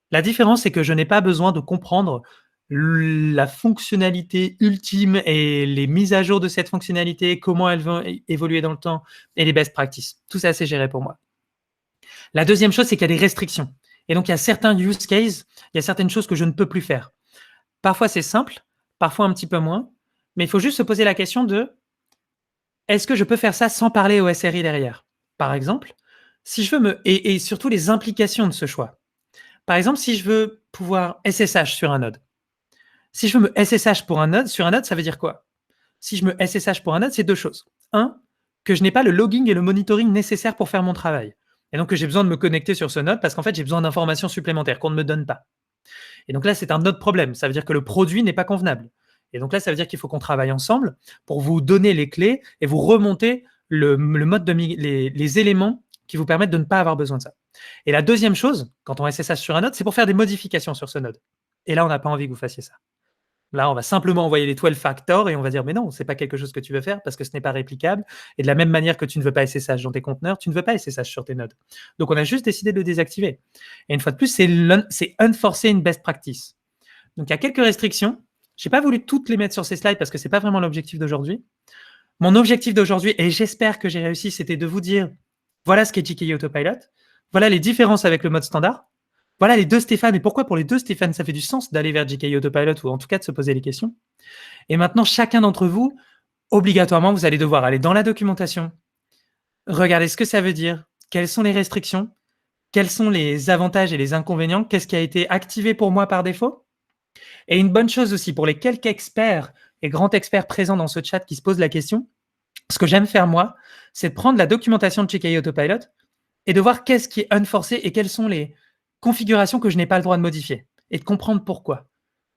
La différence, c'est que je n'ai pas besoin de comprendre la fonctionnalité ultime et les mises à jour de cette fonctionnalité, comment elles vont évoluer dans le temps et les best practices. Tout ça, c'est géré pour moi. La deuxième chose, c'est qu'il y a des restrictions. Et donc, il y a certains use cases, il y a certaines choses que je ne peux plus faire. Parfois, c'est simple, parfois un petit peu moins, mais il faut juste se poser la question de est-ce que je peux faire ça sans parler au SRI derrière? Par exemple, si je veux et surtout les implications de ce choix. Par exemple, si je veux pouvoir SSH sur un node. Si je veux me SSH sur un node, ça veut dire quoi? Si je me SSH pour un node, c'est 2 choses. 1, que je n'ai pas le logging et le monitoring nécessaires pour faire mon travail. Et donc que j'ai besoin de me connecter sur ce node parce qu'en fait, j'ai besoin d'informations supplémentaires qu'on ne me donne pas. Et donc là, c'est un autre problème. Ça veut dire que le produit n'est pas convenable. Et donc là, ça veut dire qu'il faut qu'on travaille ensemble pour vous donner les clés et vous remonter le mode de les éléments qui vous permettent de ne pas avoir besoin de ça. Et la deuxième chose, quand on SSH sur un node, c'est pour faire des modifications sur ce node. Et là, on n'a pas envie que vous fassiez ça. Là, on va simplement envoyer les 12 factors et on va dire, mais non, ce n'est pas quelque chose que tu veux faire parce que ce n'est pas réplicable. Et de la même manière que tu ne veux pas SSH dans tes conteneurs, tu ne veux pas SSH sur tes nodes. Donc, on a juste décidé de le désactiver. Et une fois de plus, c'est unforcer une best practice. Donc, il y a quelques restrictions. Je n'ai pas voulu toutes les mettre sur ces slides parce que ce n'est pas vraiment l'objectif d'aujourd'hui. Mon objectif d'aujourd'hui, et j'espère que j'ai réussi, c'était de vous dire, voilà ce qu'est GKE Autopilot. Voilà les différences avec le mode standard. Voilà les 2 Stéphane. Et pourquoi pour les 2 Stéphane, ça fait du sens d'aller vers GKE Autopilot ou en tout cas de se poser les questions. Et maintenant, chacun d'entre vous, obligatoirement, vous allez devoir aller dans la documentation, regarder ce que ça veut dire, quelles sont les restrictions, quels sont les avantages et les inconvénients, qu'est-ce qui a été activé pour moi par défaut. Et une bonne chose aussi, pour les quelques experts et grands experts présents dans ce chat qui se posent la question, ce que j'aime faire moi, c'est de prendre la documentation de GKE Autopilot et de voir qu'est-ce qui est unforcé et quelles sont les configuration que je n'ai pas le droit de modifier et de comprendre pourquoi.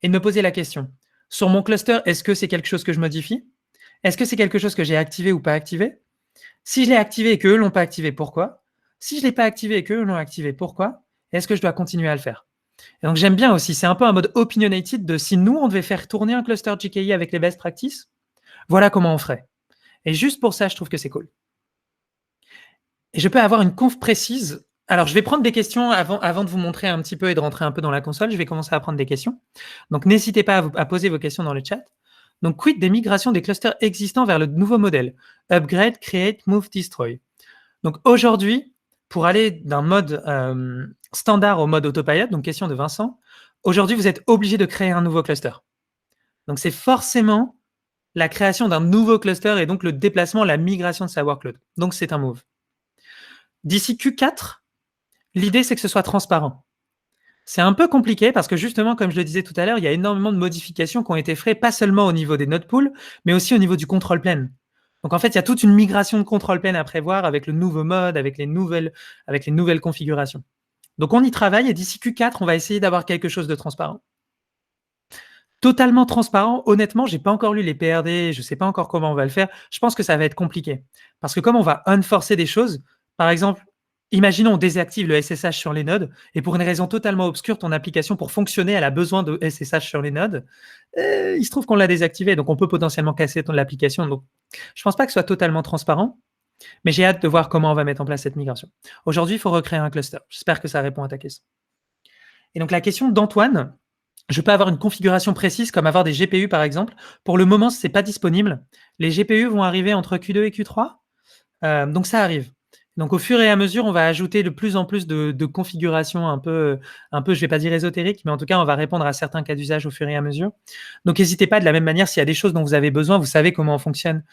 Et de me poser la question, sur mon cluster, est-ce que c'est quelque chose que je modifie? Est-ce que c'est quelque chose que j'ai activé ou pas activé? Si je l'ai activé et qu'eux ne l'ont pas activé, pourquoi? Si je ne l'ai pas activé et qu'eux l'ont activé, pourquoi? Est-ce que je dois continuer à le faire? Et donc j'aime bien aussi, c'est un peu un mode opinionated de si nous, on devait faire tourner un cluster GKE avec les best practices, voilà comment on ferait. Et juste pour ça, je trouve que c'est cool. Et je peux avoir une conf précise. Alors, je vais prendre des questions avant de vous montrer un petit peu et de rentrer un peu dans la console. Je vais commencer à prendre des questions. Donc, n'hésitez pas à poser vos questions dans le chat. Donc, quid des migrations des clusters existants vers le nouveau modèle? Upgrade, create, move, destroy. Donc, aujourd'hui, pour aller d'un mode standard au mode autopilot, donc question de Vincent, aujourd'hui, vous êtes obligé de créer un nouveau cluster. Donc, c'est forcément la création d'un nouveau cluster et donc le déplacement, la migration de sa workload. Donc, c'est un move. D'ici Q4, l'idée, c'est que ce soit transparent. C'est un peu compliqué parce que justement, comme je le disais tout à l'heure, il y a énormément de modifications qui ont été faites, pas seulement au niveau des node pools, mais aussi au niveau du control plane. Donc en fait, il y a toute une migration de control plane à prévoir avec le nouveau mode, avec les nouvelles configurations. Donc on y travaille et d'ici Q4, on va essayer d'avoir quelque chose de transparent. Totalement transparent, honnêtement, j'ai pas encore lu les PRD, je sais pas encore comment on va le faire. Je pense que ça va être compliqué. Parce que comme on va unforcer des choses, par exemple, imaginons on désactive le SSH sur les nodes, et pour une raison totalement obscure, ton application, pour fonctionner, elle a besoin de SSH sur les nodes. Il se trouve qu'on l'a désactivé, donc on peut potentiellement casser l'application. Donc, je pense pas que ce soit totalement transparent, mais j'ai hâte de voir comment on va mettre en place cette migration. Aujourd'hui, il faut recréer un cluster. J'espère que ça répond à ta question. Et donc, la question d'Antoine, je peux avoir une configuration précise, comme avoir des GPU, par exemple. Pour le moment, ce n'est pas disponible. Les GPU vont arriver entre Q2 et Q3. Donc, ça arrive. Donc, au fur et à mesure, on va ajouter de plus en plus de configurations un peu, je ne vais pas dire ésotériques, mais en tout cas, on va répondre à certains cas d'usage au fur et à mesure. Donc, n'hésitez pas, de la même manière, s'il y a des choses dont vous avez besoin, vous savez comment on fonctionne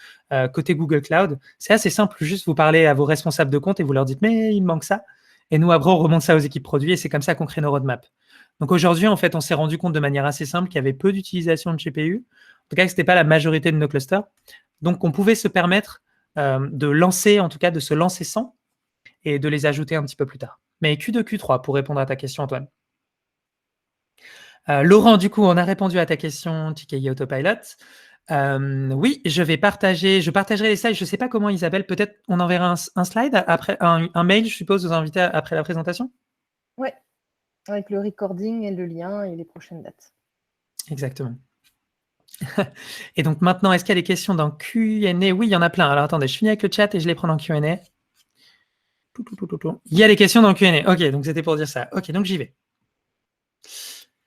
côté Google Cloud. C'est assez simple, juste vous parlez à vos responsables de compte et vous leur dites « mais il me manque ça ». Et nous, après, on remonte ça aux équipes produits et c'est comme ça qu'on crée nos roadmaps. Donc aujourd'hui, en fait, on s'est rendu compte de manière assez simple qu'il y avait peu d'utilisation de GPU, en tout cas que ce n'était pas la majorité de nos clusters. Donc on pouvait se permettre de lancer, en tout cas de se lancer sans, et de les ajouter un petit peu plus tard. Mais Q2, Q3, pour répondre à ta question, Antoine. Laurent, du coup, on a répondu à ta question, TKI Autopilot. Oui, je partagerai les slides. Je ne sais pas comment, Isabelle, peut-être on enverra un slide après, un mail, je suppose, aux invités après la présentation. Oui, avec le recording et le lien et les prochaines dates. Exactement. Et donc maintenant, est-ce qu'il y a des questions dans Q&A? Oui, il y en a plein. Alors attendez, je finis avec le chat et je les prends dans Q&A. Il y a des questions dans Q&A. Ok, donc c'était pour dire ça. Ok, donc j'y vais.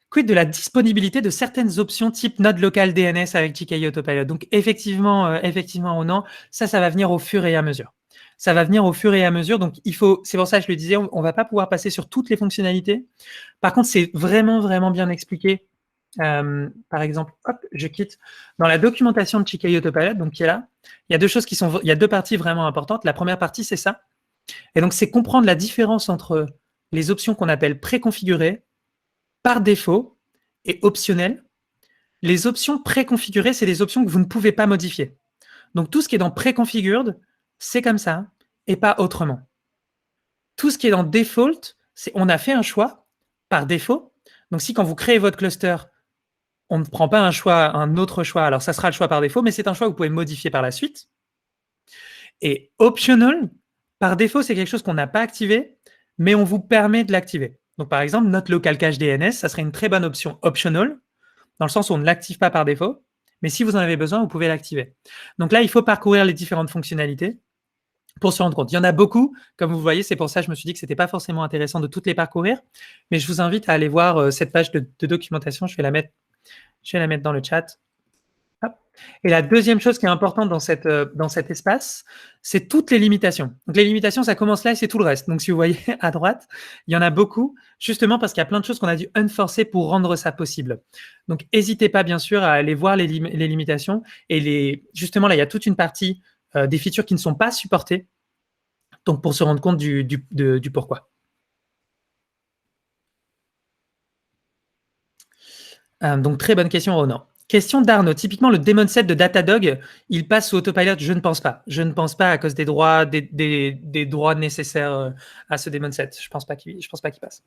Quid de la disponibilité de certaines options type node local DNS avec GKE Autopilot? Donc effectivement ou non, ça va venir au fur et à mesure. Ça va venir au fur et à mesure. Donc c'est pour ça que je le disais, on ne va pas pouvoir passer sur toutes les fonctionnalités. Par contre, c'est vraiment, vraiment bien expliqué. Par exemple, hop, je quitte. Dans la documentation de GKE Autopilot, donc qui est là, il y a deux parties vraiment importantes. La première partie, c'est ça. Et donc, c'est comprendre la différence entre les options qu'on appelle préconfigurées, par défaut et optionnelles. Les options préconfigurées, c'est des options que vous ne pouvez pas modifier. Donc, tout ce qui est dans préconfigured, c'est comme ça et pas autrement. Tout ce qui est dans default, c'est on a fait un choix par défaut. Donc, si quand vous créez votre cluster, on ne prend pas un autre choix, alors ça sera le choix par défaut, mais c'est un choix que vous pouvez modifier par la suite. Et optional, par défaut, c'est quelque chose qu'on n'a pas activé, mais on vous permet de l'activer. Donc, par exemple, notre local cache DNS, ça serait une très bonne option optional, dans le sens où on ne l'active pas par défaut, mais si vous en avez besoin, vous pouvez l'activer. Donc là, il faut parcourir les différentes fonctionnalités pour se rendre compte. Il y en a beaucoup, comme vous voyez, c'est pour ça que je me suis dit que ce n'était pas forcément intéressant de toutes les parcourir, mais je vous invite à aller voir cette page de documentation, je vais la mettre dans le chat. Hop. Et la deuxième chose qui est importante dans cet espace, c'est toutes les limitations. Donc les limitations, ça commence là et c'est tout le reste. Donc si vous voyez à droite, il y en a beaucoup, justement parce qu'il y a plein de choses qu'on a dû unforcer pour rendre ça possible. Donc n'hésitez pas bien sûr à aller voir les limitations. Et justement là, il y a toute une partie des features qui ne sont pas supportées, donc pour se rendre compte du pourquoi. Donc très bonne question, Ronan. Question d'Arnaud. Typiquement, le daemon set de Datadog, il passe sous Autopilot? Je ne pense pas. Je ne pense pas à cause des droits, des droits nécessaires à ce daemon set. Je ne pense pas qu'il passe.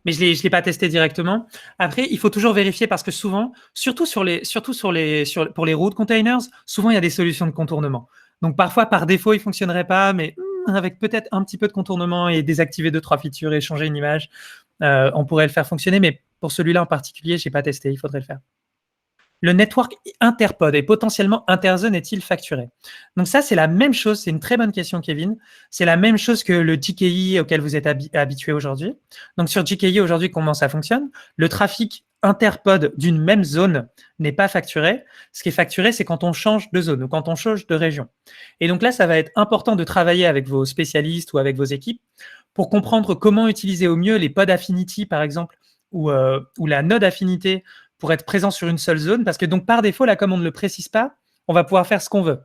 Mais je l'ai pas testé directement. Après, il faut toujours vérifier parce que souvent, surtout pour les root containers, souvent il y a des solutions de contournement. Donc parfois, par défaut, il ne fonctionnerait pas, mais avec peut-être un petit peu de contournement et désactiver 2-3 features et changer une image, on pourrait le faire fonctionner. Mais pour celui-là en particulier, je n'ai pas testé. Il faudrait le faire. le network interpod et potentiellement interzone est-il facturé? Donc ça, c'est la même chose. C'est une très bonne question, Kevin. C'est la même chose que le GKE auquel vous êtes habitué aujourd'hui. Donc sur GKE aujourd'hui, comment ça fonctionne? Le trafic interpod d'une même zone n'est pas facturé. Ce qui est facturé, c'est quand on change de zone ou quand on change de région. Et donc là, ça va être important de travailler avec vos spécialistes ou avec vos équipes pour comprendre comment utiliser au mieux les pods affinity, par exemple, ou la node affinité pour être présent sur une seule zone, parce que donc par défaut, là, comme on ne le précise pas, on va pouvoir faire ce qu'on veut.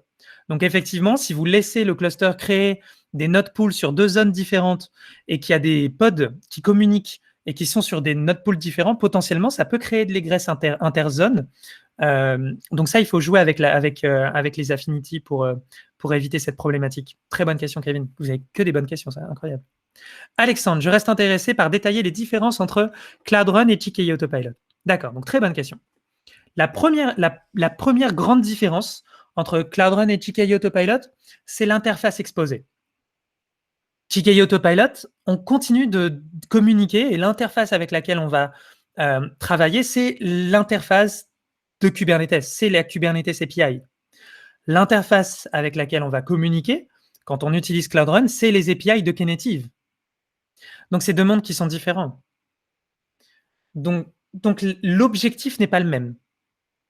Donc effectivement, si vous laissez le cluster créer des node pools sur 2 zones différentes et qu'il y a des pods qui communiquent et qui sont sur des node pools différents, potentiellement, ça peut créer de l'égresse interzones. Donc ça, il faut jouer avec les affinities pour éviter cette problématique. Très bonne question, Kevin. Vous avez que des bonnes questions, c'est incroyable. Alexandre, je reste intéressé par détailler les différences entre Cloud Run et GKE Autopilot. D'accord, donc très bonne question. La première grande différence entre Cloud Run et GKE Autopilot, c'est l'interface exposée. GKE Autopilot, on continue de communiquer et l'interface avec laquelle on va travailler, c'est l'interface de Kubernetes, c'est la Kubernetes API. L'interface avec laquelle on va communiquer, quand on utilise Cloud Run, c'est les API de Knative. Donc, c'est deux mondes qui sont différents. Donc l'objectif n'est pas le même.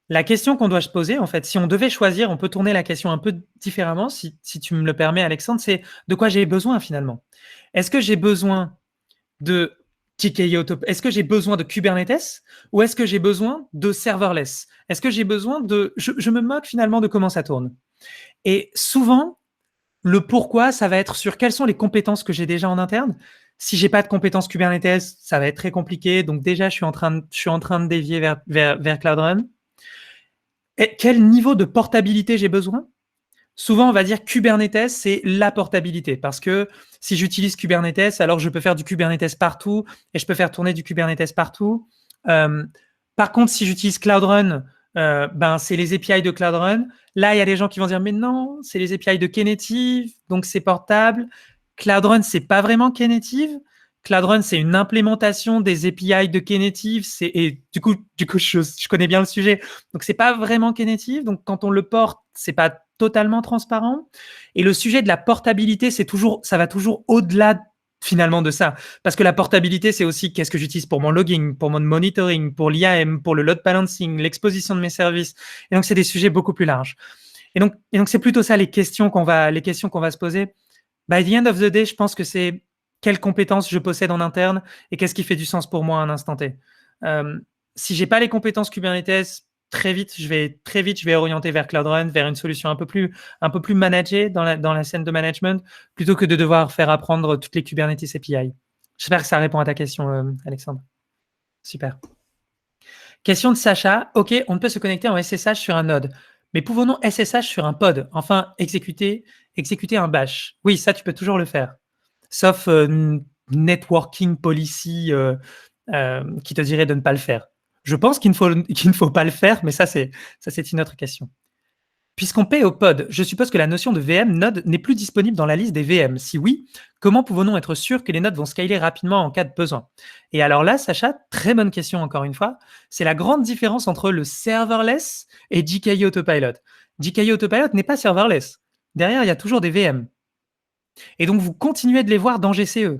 La question qu'on doit se poser, en fait, si on devait choisir, on peut tourner la question un peu différemment, si tu me le permets, Alexandre, c'est de quoi j'ai besoin finalement. Est-ce que j'ai besoin de GKE Autopilot? Est-ce que j'ai besoin de Kubernetes ou est-ce que j'ai besoin de serverless? Est-ce que j'ai besoin de... Je me moque finalement de comment ça tourne. Et souvent, le pourquoi, ça va être sur quelles sont les compétences que j'ai déjà en interne. Si j'ai pas de compétences Kubernetes, ça va être très compliqué. Donc déjà, je suis en train de dévier vers Cloud Run. Et quel niveau de portabilité j'ai besoin? Souvent, on va dire Kubernetes, c'est la portabilité. Parce que si j'utilise Kubernetes, alors je peux faire du Kubernetes partout et je peux faire tourner du Kubernetes partout. Par contre, si j'utilise Cloud Run, c'est les API de Cloud Run. Là, il y a des gens qui vont dire, mais non, c'est les API de Knative, donc c'est portable. Cloud Run, c'est pas vraiment Knative. Cloud Run, c'est une implémentation des API de Knative. Et du coup, je connais bien le sujet. Donc, c'est pas vraiment Knative. Donc, quand on le porte, c'est pas totalement transparent. Et le sujet de la portabilité, ça va toujours au-delà finalement de ça. Parce que la portabilité, c'est aussi qu'est-ce que j'utilise pour mon logging, pour mon monitoring, pour l'IAM, pour le load balancing, l'exposition de mes services. Et donc, c'est des sujets beaucoup plus larges. Et donc c'est plutôt ça les questions qu'on va se poser. By the end of the day, je pense que c'est quelles compétences je possède en interne et qu'est-ce qui fait du sens pour moi à un instant T. Si j'ai pas les compétences Kubernetes, très vite, je vais orienter vers Cloud Run, vers une solution un peu plus managée dans la scène de management, plutôt que de devoir faire apprendre toutes les Kubernetes API. J'espère que ça répond à ta question, Alexandre. Super. Question de Sacha. OK, on ne peut se connecter en SSH sur un node. Mais pouvons-nous SSH sur un pod? Enfin, exécuter un bash. Oui, ça, tu peux toujours le faire. Sauf networking policy qui te dirait de ne pas le faire. Je pense qu'il ne faut pas le faire, mais ça, c'est une autre question. Puisqu'on paie au pod, je suppose que la notion de VM node n'est plus disponible dans la liste des VM. Si oui, comment pouvons-nous être sûrs que les nodes vont scaler rapidement en cas de besoin? Et alors là, Sacha, très bonne question encore une fois, c'est la grande différence entre le serverless et GKE Autopilot. GKE Autopilot n'est pas serverless. Derrière, il y a toujours des VM. Et donc, vous continuez de les voir dans GCE.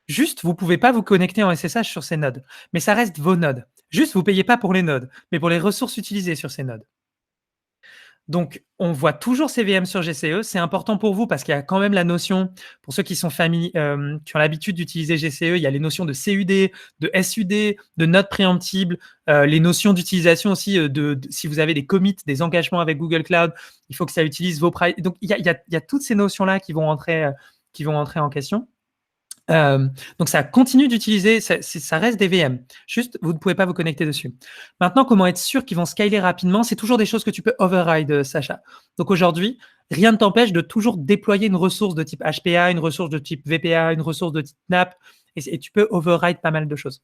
Juste, vous ne pouvez pas vous connecter en SSH sur ces nodes. Mais ça reste vos nodes. Juste, vous ne payez pas pour les nodes, mais pour les ressources utilisées sur ces nodes. Donc, on voit toujours ces VM sur GCE. C'est important pour vous parce qu'il y a quand même la notion, pour ceux qui sont qui ont l'habitude d'utiliser GCE, il y a les notions de CUD, de SUD, de nodes préemptibles, les notions d'utilisation aussi si vous avez des commits, des engagements avec Google Cloud, il faut que ça utilise vos... Donc, il y a toutes ces notions-là qui vont entrer en question. Donc, ça continue d'utiliser, ça reste des VM. Juste, vous ne pouvez pas vous connecter dessus. Maintenant, comment être sûr qu'ils vont scaler rapidement? C'est toujours des choses que tu peux override, Sacha. Donc, aujourd'hui, rien ne t'empêche de toujours déployer une ressource de type HPA, une ressource de type VPA, une ressource de type NAP, et tu peux override pas mal de choses.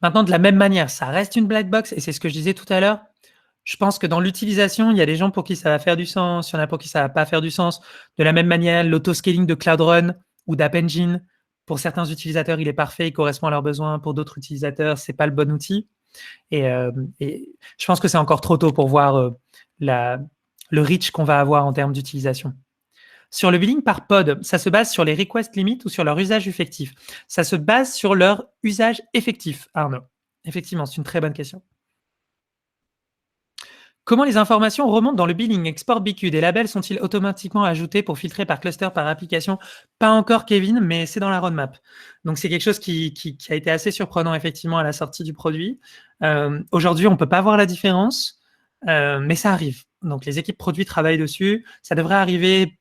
Maintenant, de la même manière, ça reste une black box, et c'est ce que je disais tout à l'heure. Je pense que dans l'utilisation, il y a des gens pour qui ça va faire du sens, il y en a pour qui ça va pas faire du sens. De la même manière, l'autoscaling de Cloud Run ou d'App Engine, pour certains utilisateurs, il est parfait, il correspond à leurs besoins. Pour d'autres utilisateurs, c'est pas le bon outil. Et je pense que c'est encore trop tôt pour voir le reach qu'on va avoir en termes d'utilisation. Sur le billing par pod, ça se base sur les request limits ou sur leur usage effectif? Ça se base sur leur usage effectif, Arnaud. Effectivement, c'est une très bonne question. Comment les informations remontent dans le billing export BQ? Des labels sont-ils automatiquement ajoutés pour filtrer par cluster, par application? Pas encore, Kevin, mais c'est dans la roadmap. Donc, c'est quelque chose qui a été assez surprenant, effectivement, à la sortie du produit. Aujourd'hui, on ne peut pas voir la différence, mais ça arrive. Donc, les équipes produits travaillent dessus. Ça devrait arriver.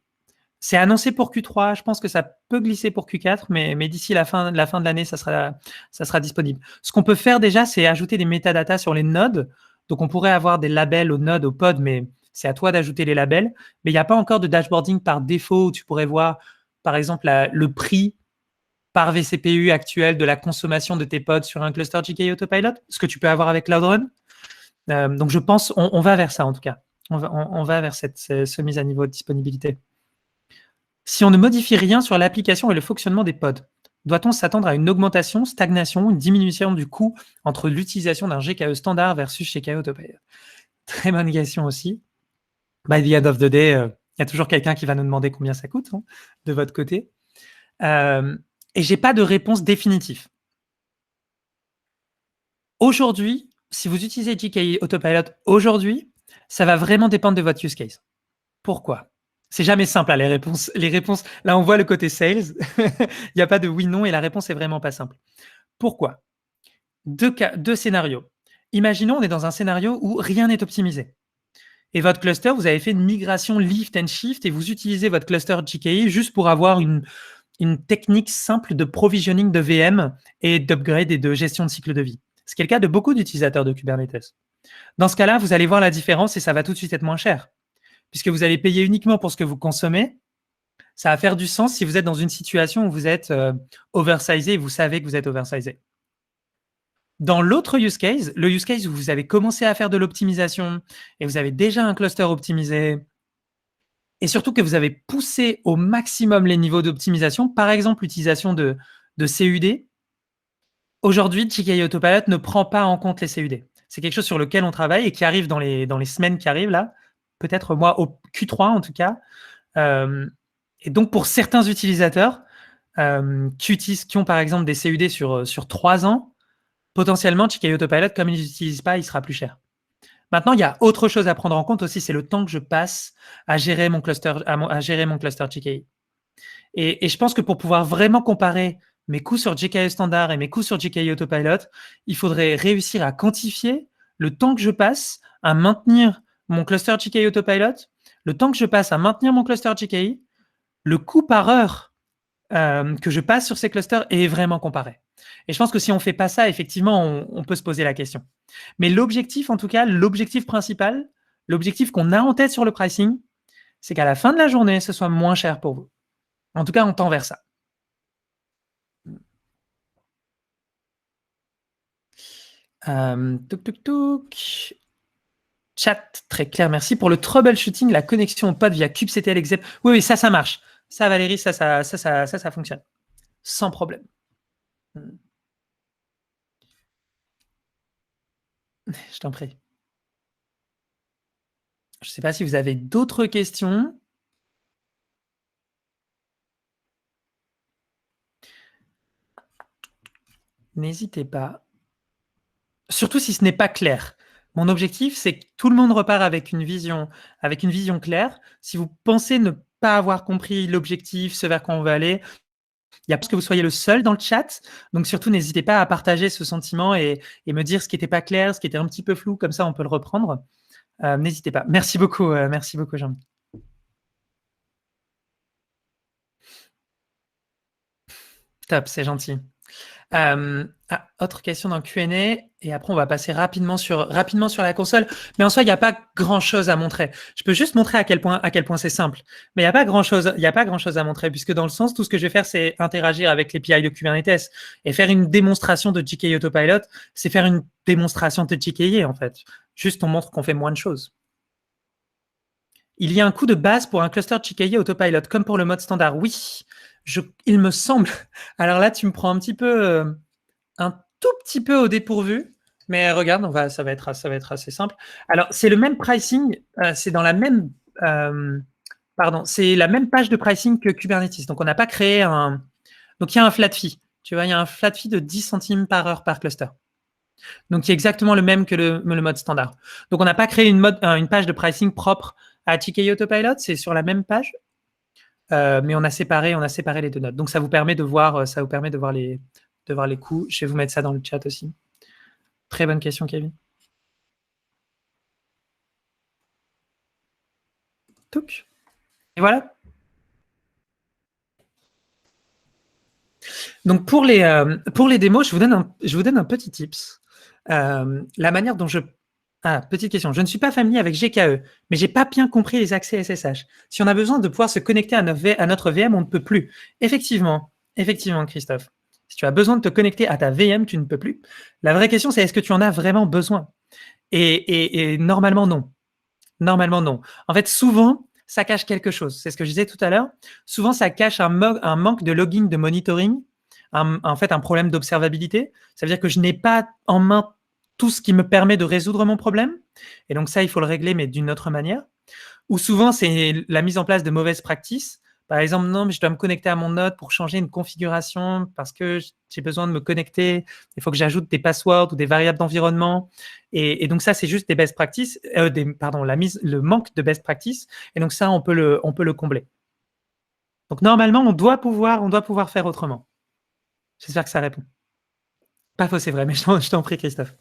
C'est annoncé pour Q3. Je pense que ça peut glisser pour Q4, mais d'ici la fin de l'année, ça sera disponible. Ce qu'on peut faire déjà, c'est ajouter des métadatas sur les nodes. Donc, on pourrait avoir des labels aux nodes, au pod, mais c'est à toi d'ajouter les labels. Mais il n'y a pas encore de dashboarding par défaut où tu pourrais voir, par exemple, le prix par vCPU actuel de la consommation de tes pods sur un cluster GKE Autopilot, ce que tu peux avoir avec Cloud Run. Donc, je pense on va vers ça, en tout cas. On va vers cette mise à niveau de disponibilité. Si on ne modifie rien sur l'application et le fonctionnement des pods, doit-on s'attendre à une augmentation, stagnation, une diminution du coût entre l'utilisation d'un GKE standard versus GKE Autopilot? Très bonne question aussi. By the end of the day, il y a toujours quelqu'un qui va nous demander combien ça coûte, hein, de votre côté. Et je n'ai pas de réponse définitive. Aujourd'hui, si vous utilisez GKE Autopilot aujourd'hui, ça va vraiment dépendre de votre use case. Pourquoi? C'est jamais simple, hein, les réponses. Là, on voit le côté sales. Il n'y a pas de oui/non et la réponse est vraiment pas simple. Pourquoi? Deux scénarios. Imaginons, on est dans un scénario où rien n'est optimisé. Et votre cluster, vous avez fait une migration lift and shift et vous utilisez votre cluster GKE juste pour avoir une technique simple de provisioning de VM et d'upgrade et de gestion de cycle de vie. Ce qui est le cas de beaucoup d'utilisateurs de Kubernetes. Dans ce cas-là, vous allez voir la différence et ça va tout de suite être moins cher. Puisque vous allez payer uniquement pour ce que vous consommez, ça va faire du sens si vous êtes dans une situation où vous êtes oversizé et vous savez que vous êtes oversizé. Dans l'autre use case, le use case où vous avez commencé à faire de l'optimisation et vous avez déjà un cluster optimisé et surtout que vous avez poussé au maximum les niveaux d'optimisation, par exemple l'utilisation de CUD, aujourd'hui, GKE Autopilot ne prend pas en compte les CUD. C'est quelque chose sur lequel on travaille et qui arrive dans les semaines qui arrivent là, peut-être moi au Q3 en tout cas. Et donc pour certains utilisateurs qui ont par exemple des CUD sur 3 ans, potentiellement GKE Autopilot, comme ils ne l'utilisent pas, il sera plus cher. Maintenant, il y a autre chose à prendre en compte aussi, c'est le temps que je passe à gérer mon cluster, GKE. Et je pense que pour pouvoir vraiment comparer mes coûts sur GKE standard et mes coûts sur GKE Autopilot, il faudrait réussir à quantifier le temps que je passe à maintenir mon cluster GKE Autopilot, le temps que je passe à maintenir mon cluster GKE, le coût par heure que je passe sur ces clusters est vraiment comparé. Et je pense que si on ne fait pas ça, effectivement, on peut se poser la question. Mais l'objectif, en tout cas, l'objectif principal, l'objectif qu'on a en tête sur le pricing, c'est qu'à la fin de la journée, ce soit moins cher pour vous. En tout cas, on tend vers ça. Chat, très clair, merci. Pour le troubleshooting, la connexion au pod via kubectl exec. Oui, ça marche. Ça, Valérie, ça fonctionne. Sans problème. Je t'en prie. Je ne sais pas si vous avez d'autres questions. N'hésitez pas. Surtout si ce n'est pas clair. Mon objectif, c'est que tout le monde repart avec une vision claire. Si vous pensez ne pas avoir compris l'objectif, ce vers quoi on veut aller, il y a parce que vous soyez le seul dans le chat. Donc surtout, n'hésitez pas à partager ce sentiment et me dire ce qui n'était pas clair, ce qui était un petit peu flou. Comme ça, on peut le reprendre. N'hésitez pas. Merci beaucoup, Jean. Top, c'est gentil. Autre question dans le Q&A et après on va passer rapidement sur la console, mais en soi il n'y a pas grand chose à montrer. Je peux juste montrer à quel point c'est simple, mais il n'y a pas grand chose à montrer puisque dans le sens tout ce que je vais faire c'est interagir avec l'API de Kubernetes et faire une démonstration de GKE Autopilot, c'est faire une démonstration de GKE en fait. Juste on montre qu'on fait moins de choses. Il y a un coût de base pour un cluster GKE Autopilot comme pour le mode standard. Oui, il me semble. Alors là, tu me prends un tout petit peu au dépourvu. Mais regarde, ça va être assez simple. Alors, c'est le même pricing, c'est dans la même, c'est la même page de pricing que Kubernetes. Donc, on n'a pas créé un. Donc, il y a un flat fee. Tu vois, il y a un flat fee de 10 centimes par heure par cluster. Donc, qui est exactement le même que le mode standard. Donc, on n'a pas créé une page de pricing propre à TKE Autopilot. C'est sur la même page, mais on a séparé les deux nodes. Donc, ça vous permet de voir les coûts. Je vais vous mettre ça dans le chat aussi. Très bonne question, Kevin. Touc. Et voilà. Donc pour les démos, je vous donne un petit tips. La manière dont petite question. Je ne suis pas familier avec GKE, mais j'ai pas bien compris les accès SSH. Si on a besoin de pouvoir se connecter à notre VM, on ne peut plus. Effectivement, Christophe. Si tu as besoin de te connecter à ta VM, tu ne peux plus. La vraie question, c'est est-ce que tu en as vraiment besoin? Et normalement, non. Normalement, non. En fait, souvent, ça cache quelque chose. C'est ce que je disais tout à l'heure. Souvent, ça cache un manque de logging, de monitoring, en fait, un problème d'observabilité. Ça veut dire que je n'ai pas en main tout ce qui me permet de résoudre mon problème. Et donc ça, il faut le régler, mais d'une autre manière. Ou souvent, c'est la mise en place de mauvaises pratiques. Par exemple, non, mais je dois me connecter à mon node pour changer une configuration parce que j'ai besoin de me connecter. Il faut que j'ajoute des passwords ou des variables d'environnement. Et donc ça, c'est juste des best practices, le manque de best practices. Et donc ça, on peut le combler. Donc normalement, on doit pouvoir faire autrement. J'espère que ça répond. Pas faux, c'est vrai, mais je t'en prie, Christophe.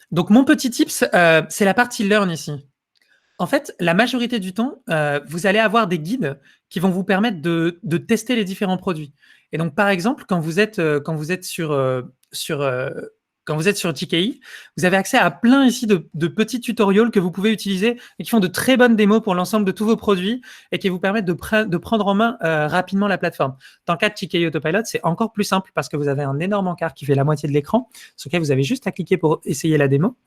Donc mon petit tips, c'est la partie learn ici. En fait, la majorité du temps, vous allez avoir des guides qui vont vous permettre de tester les différents produits. Et donc, par exemple, quand vous êtes sur TKI, vous avez accès à plein ici de petits tutoriels que vous pouvez utiliser et qui font de très bonnes démos pour l'ensemble de tous vos produits et qui vous permettent de prendre en main rapidement la plateforme. Dans le cas de TKI Autopilot, c'est encore plus simple parce que vous avez un énorme encart qui fait la moitié de l'écran, sur lequel vous avez juste à cliquer pour essayer la démo.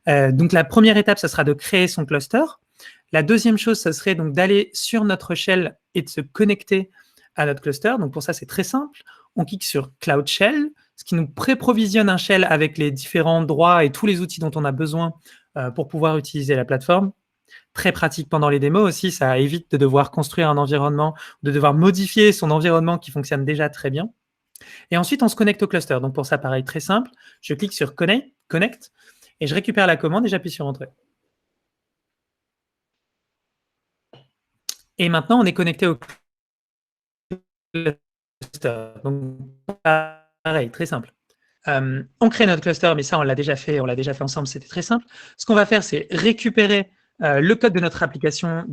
Donc, la première étape, ça sera de créer son cluster. La deuxième chose, ça serait donc d'aller sur notre shell et de se connecter à notre cluster. Donc, pour ça, c'est très simple. On clique sur Cloud Shell, ce qui nous pré-provisionne un shell avec les différents droits et tous les outils dont on a besoin pour pouvoir utiliser la plateforme. Très pratique pendant les démos aussi, ça évite de devoir construire un environnement, de devoir modifier son environnement qui fonctionne déjà très bien. Et ensuite, on se connecte au cluster. Donc, pour ça, pareil, très simple. Je clique sur Connect et je récupère la commande et j'appuie sur Entrée. Et maintenant, on est connecté au cluster. Donc, pareil, très simple. On crée notre cluster, mais ça, on l'a déjà fait ensemble, c'était très simple. Ce qu'on va faire, c'est récupérer le code de notre application.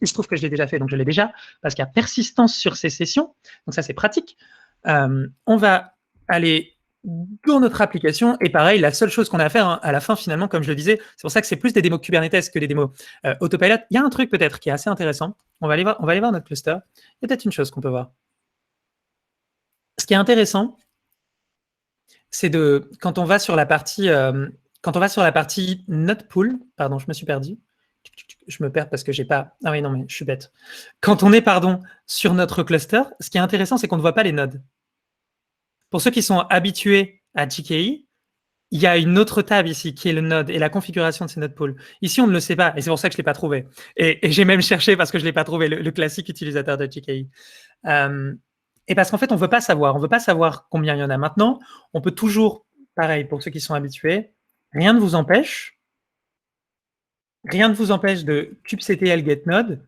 Il se trouve que je l'ai déjà fait, donc je l'ai déjà, parce qu'il y a persistance sur ces sessions. Donc ça, c'est pratique. On va aller dans notre application, et pareil, la seule chose qu'on a à faire à la fin, finalement, comme je le disais, c'est pour ça que c'est plus des démos Kubernetes que des démos Autopilot. Il y a un truc peut-être qui est assez intéressant. On va aller voir notre cluster. Il y a peut-être une chose qu'on peut voir. Ce qui est intéressant, c'est quand on va sur la partie node pool, pardon, je me suis perdu. Je me perds parce que j'ai pas. Ah oui, non, mais je suis bête. Quand on est, sur notre cluster, ce qui est intéressant, c'est qu'on ne voit pas les nodes. Pour ceux qui sont habitués à GKE, il y a une autre table ici qui est le node et la configuration de ces node pools. Ici, on ne le sait pas et c'est pour ça que je ne l'ai pas trouvé. Et j'ai même cherché parce que je ne l'ai pas trouvé, le classique utilisateur de GKE. Et parce qu'en fait, on ne veut pas savoir combien il y en a maintenant. On peut toujours, pareil, pour ceux qui sont habitués, rien ne vous empêche de kubectl get node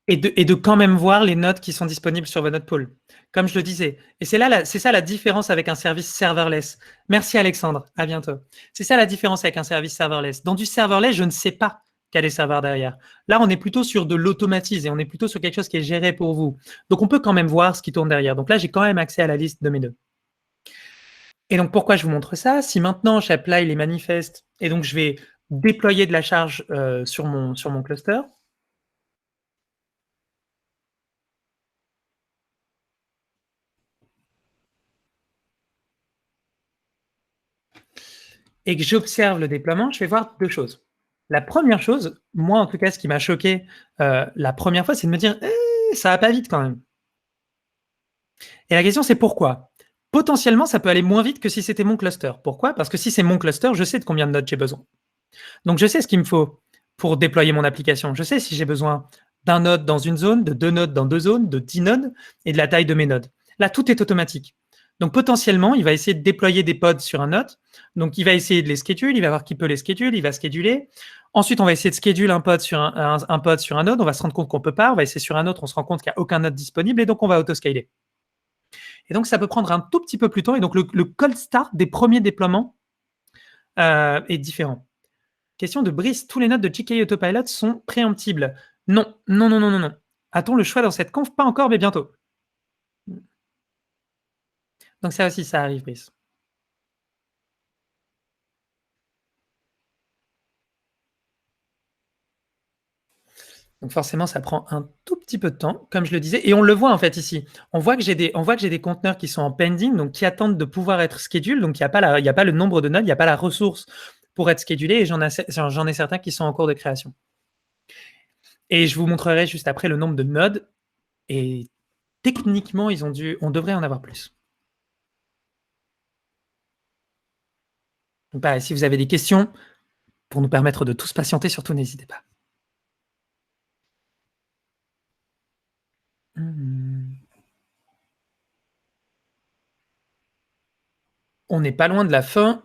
et de quand même voir les nodes qui sont disponibles sur votre node pool, comme je le disais. Et c'est ça la différence avec un service serverless. Merci Alexandre, à bientôt. C'est ça la différence avec un service serverless. Dans du serverless, je ne sais pas qu'il y a des serveurs derrière. Là, on est plutôt sur de l'automatisé, on est plutôt sur quelque chose qui est géré pour vous. Donc, on peut quand même voir ce qui tourne derrière. Donc là, j'ai quand même accès à la liste de mes nœuds. Et donc, pourquoi je vous montre ça? Si maintenant, j'apply les manifestes, et donc je vais déployer de la charge sur mon cluster, et que j'observe le déploiement, je vais voir deux choses. La première chose, moi en tout cas, ce qui m'a choqué la première fois, c'est de me dire ça va pas vite quand même. Et la question, c'est pourquoi? Potentiellement, ça peut aller moins vite que si c'était mon cluster. Pourquoi? Parce que si c'est mon cluster, je sais de combien de nodes j'ai besoin. Donc, je sais ce qu'il me faut pour déployer mon application. Je sais si j'ai besoin d'un node dans une zone, de 2 nodes dans 2 zones, de 10 nodes et de la taille de mes nodes. Là, tout est automatique. Donc, potentiellement, il va essayer de déployer des pods sur un node. Donc, il va essayer de les schedule, il va voir qui peut les schedule, il va scheduler. Ensuite, on va essayer de schedule un pod sur un pod sur un node. On va se rendre compte qu'on ne peut pas. On va essayer sur un autre, on se rend compte qu'il n'y a aucun node disponible et donc on va autoscaler. Et donc, ça peut prendre un tout petit peu plus de temps. Et donc, le cold start des premiers déploiements est différent. Question de Brice, tous les nodes de GKE Autopilot sont préemptibles. Non, non, non, non, non, non. A-t-on le choix dans cette conf? Pas encore, mais bientôt. Donc ça aussi, ça arrive, Brice. Donc forcément, ça prend un tout petit peu de temps, comme je le disais, et on le voit en fait ici. On voit que j'ai des conteneurs qui sont en pending, donc qui attendent de pouvoir être scheduled, donc il n'y a pas le nombre de nodes, il n'y a pas la ressource pour être schedulé, et j'en ai certains qui sont en cours de création. Et je vous montrerai juste après le nombre de nodes, et techniquement, on devrait en avoir plus. Donc, pareil, si vous avez des questions, pour nous permettre de tous patienter, surtout n'hésitez pas. On n'est pas loin de la fin.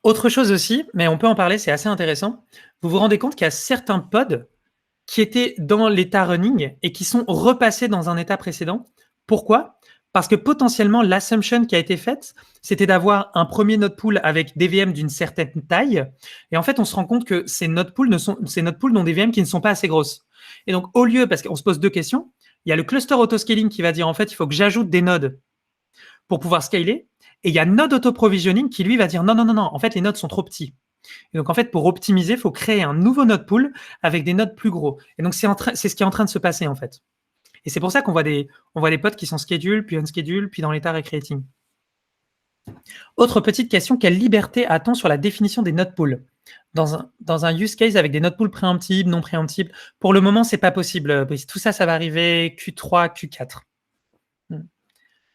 Autre chose aussi, mais on peut en parler, c'est assez intéressant. Vous vous rendez compte qu'il y a certains pods qui étaient dans l'état running et qui sont repassés dans un état précédent. Pourquoi? Parce que potentiellement, l'assumption qui a été faite, c'était d'avoir un premier node pool avec des VM d'une certaine taille. Et en fait, on se rend compte que ces node pools n'ont des VM qui ne sont pas assez grosses. Et donc, au lieu, parce qu'on se pose deux questions, il y a le cluster autoscaling qui va dire, en fait, il faut que j'ajoute des nodes pour pouvoir scaler. Et il y a node auto-provisioning qui, lui, va dire, non, non, non, non, en fait, les nodes sont trop petits. Et donc, en fait, pour optimiser, il faut créer un nouveau node pool avec des nodes plus gros. Et donc, c'est ce qui est en train de se passer, en fait. Et c'est pour ça qu'on voit des pods qui sont scheduled, puis unscheduled, puis dans l'état recreating. Autre petite question, quelle liberté a-t-on sur la définition des node pools dans un use case avec des node pools préemptibles, non préemptibles? Pour le moment, c'est pas possible. Tout ça, ça va arriver Q3, Q4.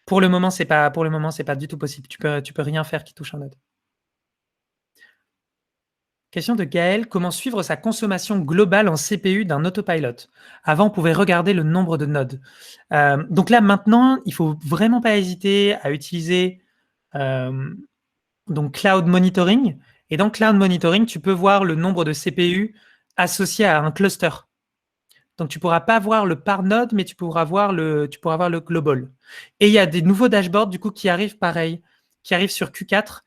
Pour le moment, c'est pas du tout possible. Tu peux rien faire qui touche un node. Question de Gaël, comment suivre sa consommation globale en CPU d'un autopilot? Avant, on pouvait regarder le nombre de nodes. Donc là, maintenant, il ne faut vraiment pas hésiter à utiliser donc Cloud Monitoring. Et dans Cloud Monitoring, tu peux voir le nombre de CPU associé à un cluster. Donc, tu ne pourras pas voir le par node, mais tu pourras voir le global. Et il y a des nouveaux dashboards, du coup, qui arrivent pareil, qui arrivent sur Q4,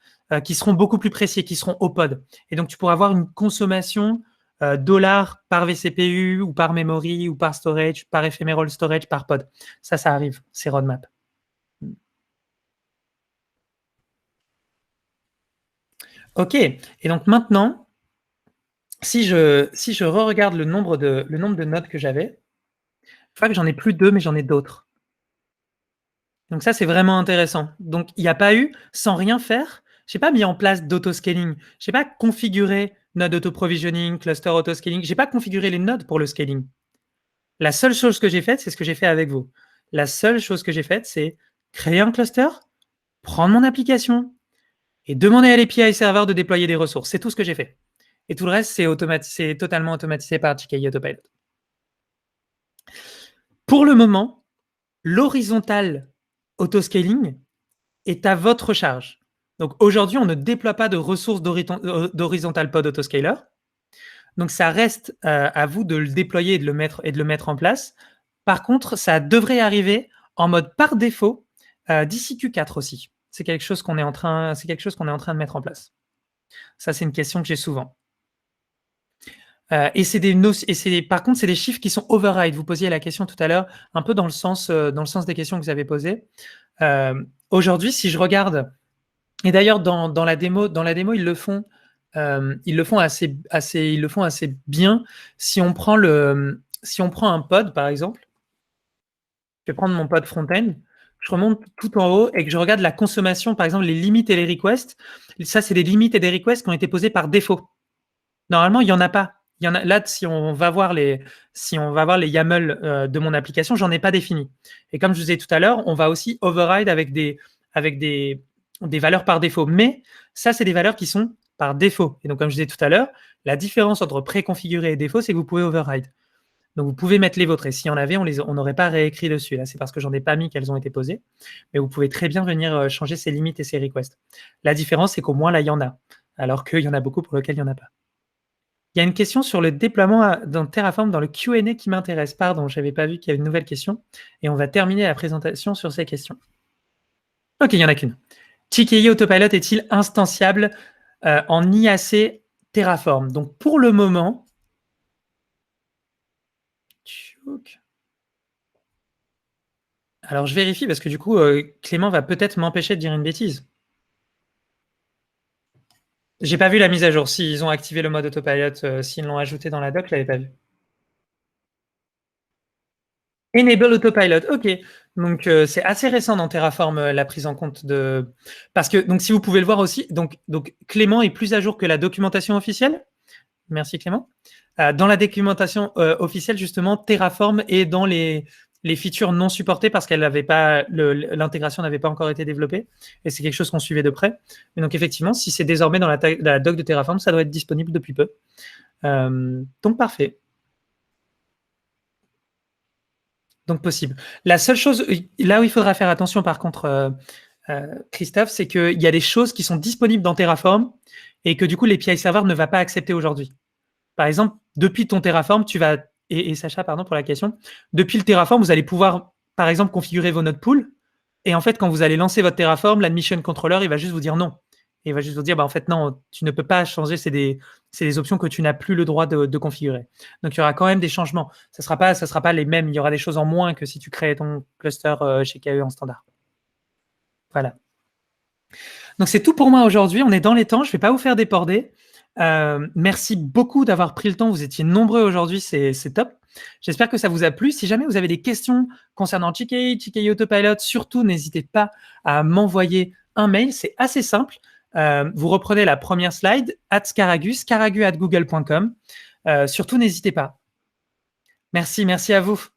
qui seront beaucoup plus précis, qui seront au pod. Et donc, tu pourras avoir une consommation dollars par vCPU, ou par memory, ou par storage, par ephemeral storage, par pod. Ça arrive, c'est roadmap. OK. Et donc, maintenant, si je re-regarde le nombre de nodes que j'avais, je vois que j'en ai plus 2, mais j'en ai d'autres. Donc ça, c'est vraiment intéressant. Donc, il n'y a pas eu, sans rien faire, je n'ai pas mis en place d'auto-scaling. Je n'ai pas configuré node auto-provisioning, cluster auto-scaling. Je n'ai pas configuré les nodes pour le scaling. La seule chose que j'ai faite, c'est ce que j'ai fait avec vous. La seule chose que j'ai faite, c'est créer un cluster, prendre mon application et demander à l'API serveur de déployer des ressources. C'est tout ce que j'ai fait. Et tout le reste, c'est totalement automatisé par GKE Autopilot. Pour le moment, l'horizontal autoscaling est à votre charge. Donc aujourd'hui, on ne déploie pas de ressources d'horizontal pod autoscaler. Donc ça reste à vous de le déployer et de le mettre en place. Par contre, ça devrait arriver en mode par défaut d'ici Q4 aussi. C'est quelque chose qu'on est en train de mettre en place. Ça, c'est une question que j'ai souvent. Par contre, c'est des chiffres qui sont override. Vous posiez la question tout à l'heure, un peu dans le sens des questions que vous avez posées. Aujourd'hui, si je regarde, et d'ailleurs dans la démo, ils le font assez bien. Si on prend un pod, par exemple, je vais prendre mon pod front-end, je remonte tout en haut et que je regarde la consommation, par exemple, les limites et les requests. Ça, c'est des limites et des requests qui ont été posés par défaut. Normalement, il n'y en a pas. Il y en a, là, si on va voir les YAML de mon application, j'en ai pas défini. Et comme je vous disais tout à l'heure, on va aussi override avec des valeurs par défaut. Mais ça, c'est des valeurs qui sont par défaut. Et donc, comme je disais tout à l'heure, la différence entre préconfiguré et défaut, c'est que vous pouvez override. Donc, vous pouvez mettre les vôtres. Et s'il y en avait, on n'aurait pas réécrit dessus. Là, c'est parce que j'en ai pas mis qu'elles ont été posées. Mais vous pouvez très bien venir changer ces limites et ces requests. La différence, c'est qu'au moins, là, il y en a. Alors qu'il y en a beaucoup pour lesquels il n'y en a pas. Il y a une question sur le déploiement dans Terraform dans le Q&A qui m'intéresse. Pardon, je n'avais pas vu qu'il y avait une nouvelle question. Et on va terminer la présentation sur ces questions. Ok, il n'y en a qu'une. TKI Autopilot est-il instanciable en IAC Terraform? Donc, pour le moment... Alors, je vérifie parce que du coup, Clément va peut-être m'empêcher de dire une bêtise. J'ai pas vu la mise à jour. S'ils ont activé le mode Autopilot, s'ils l'ont ajouté dans la doc, je l'avais pas vu. Enable Autopilot, ok. Donc, c'est assez récent dans Terraform, la prise en compte de... Parce que, donc, si vous pouvez le voir aussi, donc Clément est plus à jour que la documentation officielle. Merci Clément. Dans la documentation officielle, justement, Terraform est dans les features non supportées parce qu'elle n'avait pas l'intégration n'avait pas encore été développée et c'est quelque chose qu'on suivait de près. Mais donc effectivement, si c'est désormais dans la doc de Terraform, ça doit être disponible depuis peu. Donc parfait. Donc possible. La seule chose, là où il faudra faire attention par contre, Christophe, c'est qu'il y a des choses qui sont disponibles dans Terraform et que du coup l'API server ne va pas accepter aujourd'hui. Par exemple, depuis ton Terraform, tu vas, et Sacha, pardon pour la question, depuis le Terraform, vous allez pouvoir, par exemple, configurer vos node pools. Et en fait, quand vous allez lancer votre Terraform, l'admission controller, il va juste vous dire non. Et il va juste vous dire, bah, en fait, non, tu ne peux pas changer, c'est des options que tu n'as plus le droit de configurer. Donc, il y aura quand même des changements. Ça sera pas les mêmes. Il y aura des choses en moins que si tu crées ton cluster chez KE en standard. Voilà. Donc, c'est tout pour moi aujourd'hui. On est dans les temps. Je ne vais pas vous faire déborder. Merci beaucoup d'avoir pris le temps. Vous étiez nombreux aujourd'hui, c'est top. J'espère que ça vous a plu. Si jamais vous avez des questions concernant TKI Autopilot, surtout n'hésitez pas à m'envoyer un mail. C'est assez simple. Vous reprenez la première slide, @scaragus@google.com. Surtout n'hésitez pas. Merci à vous.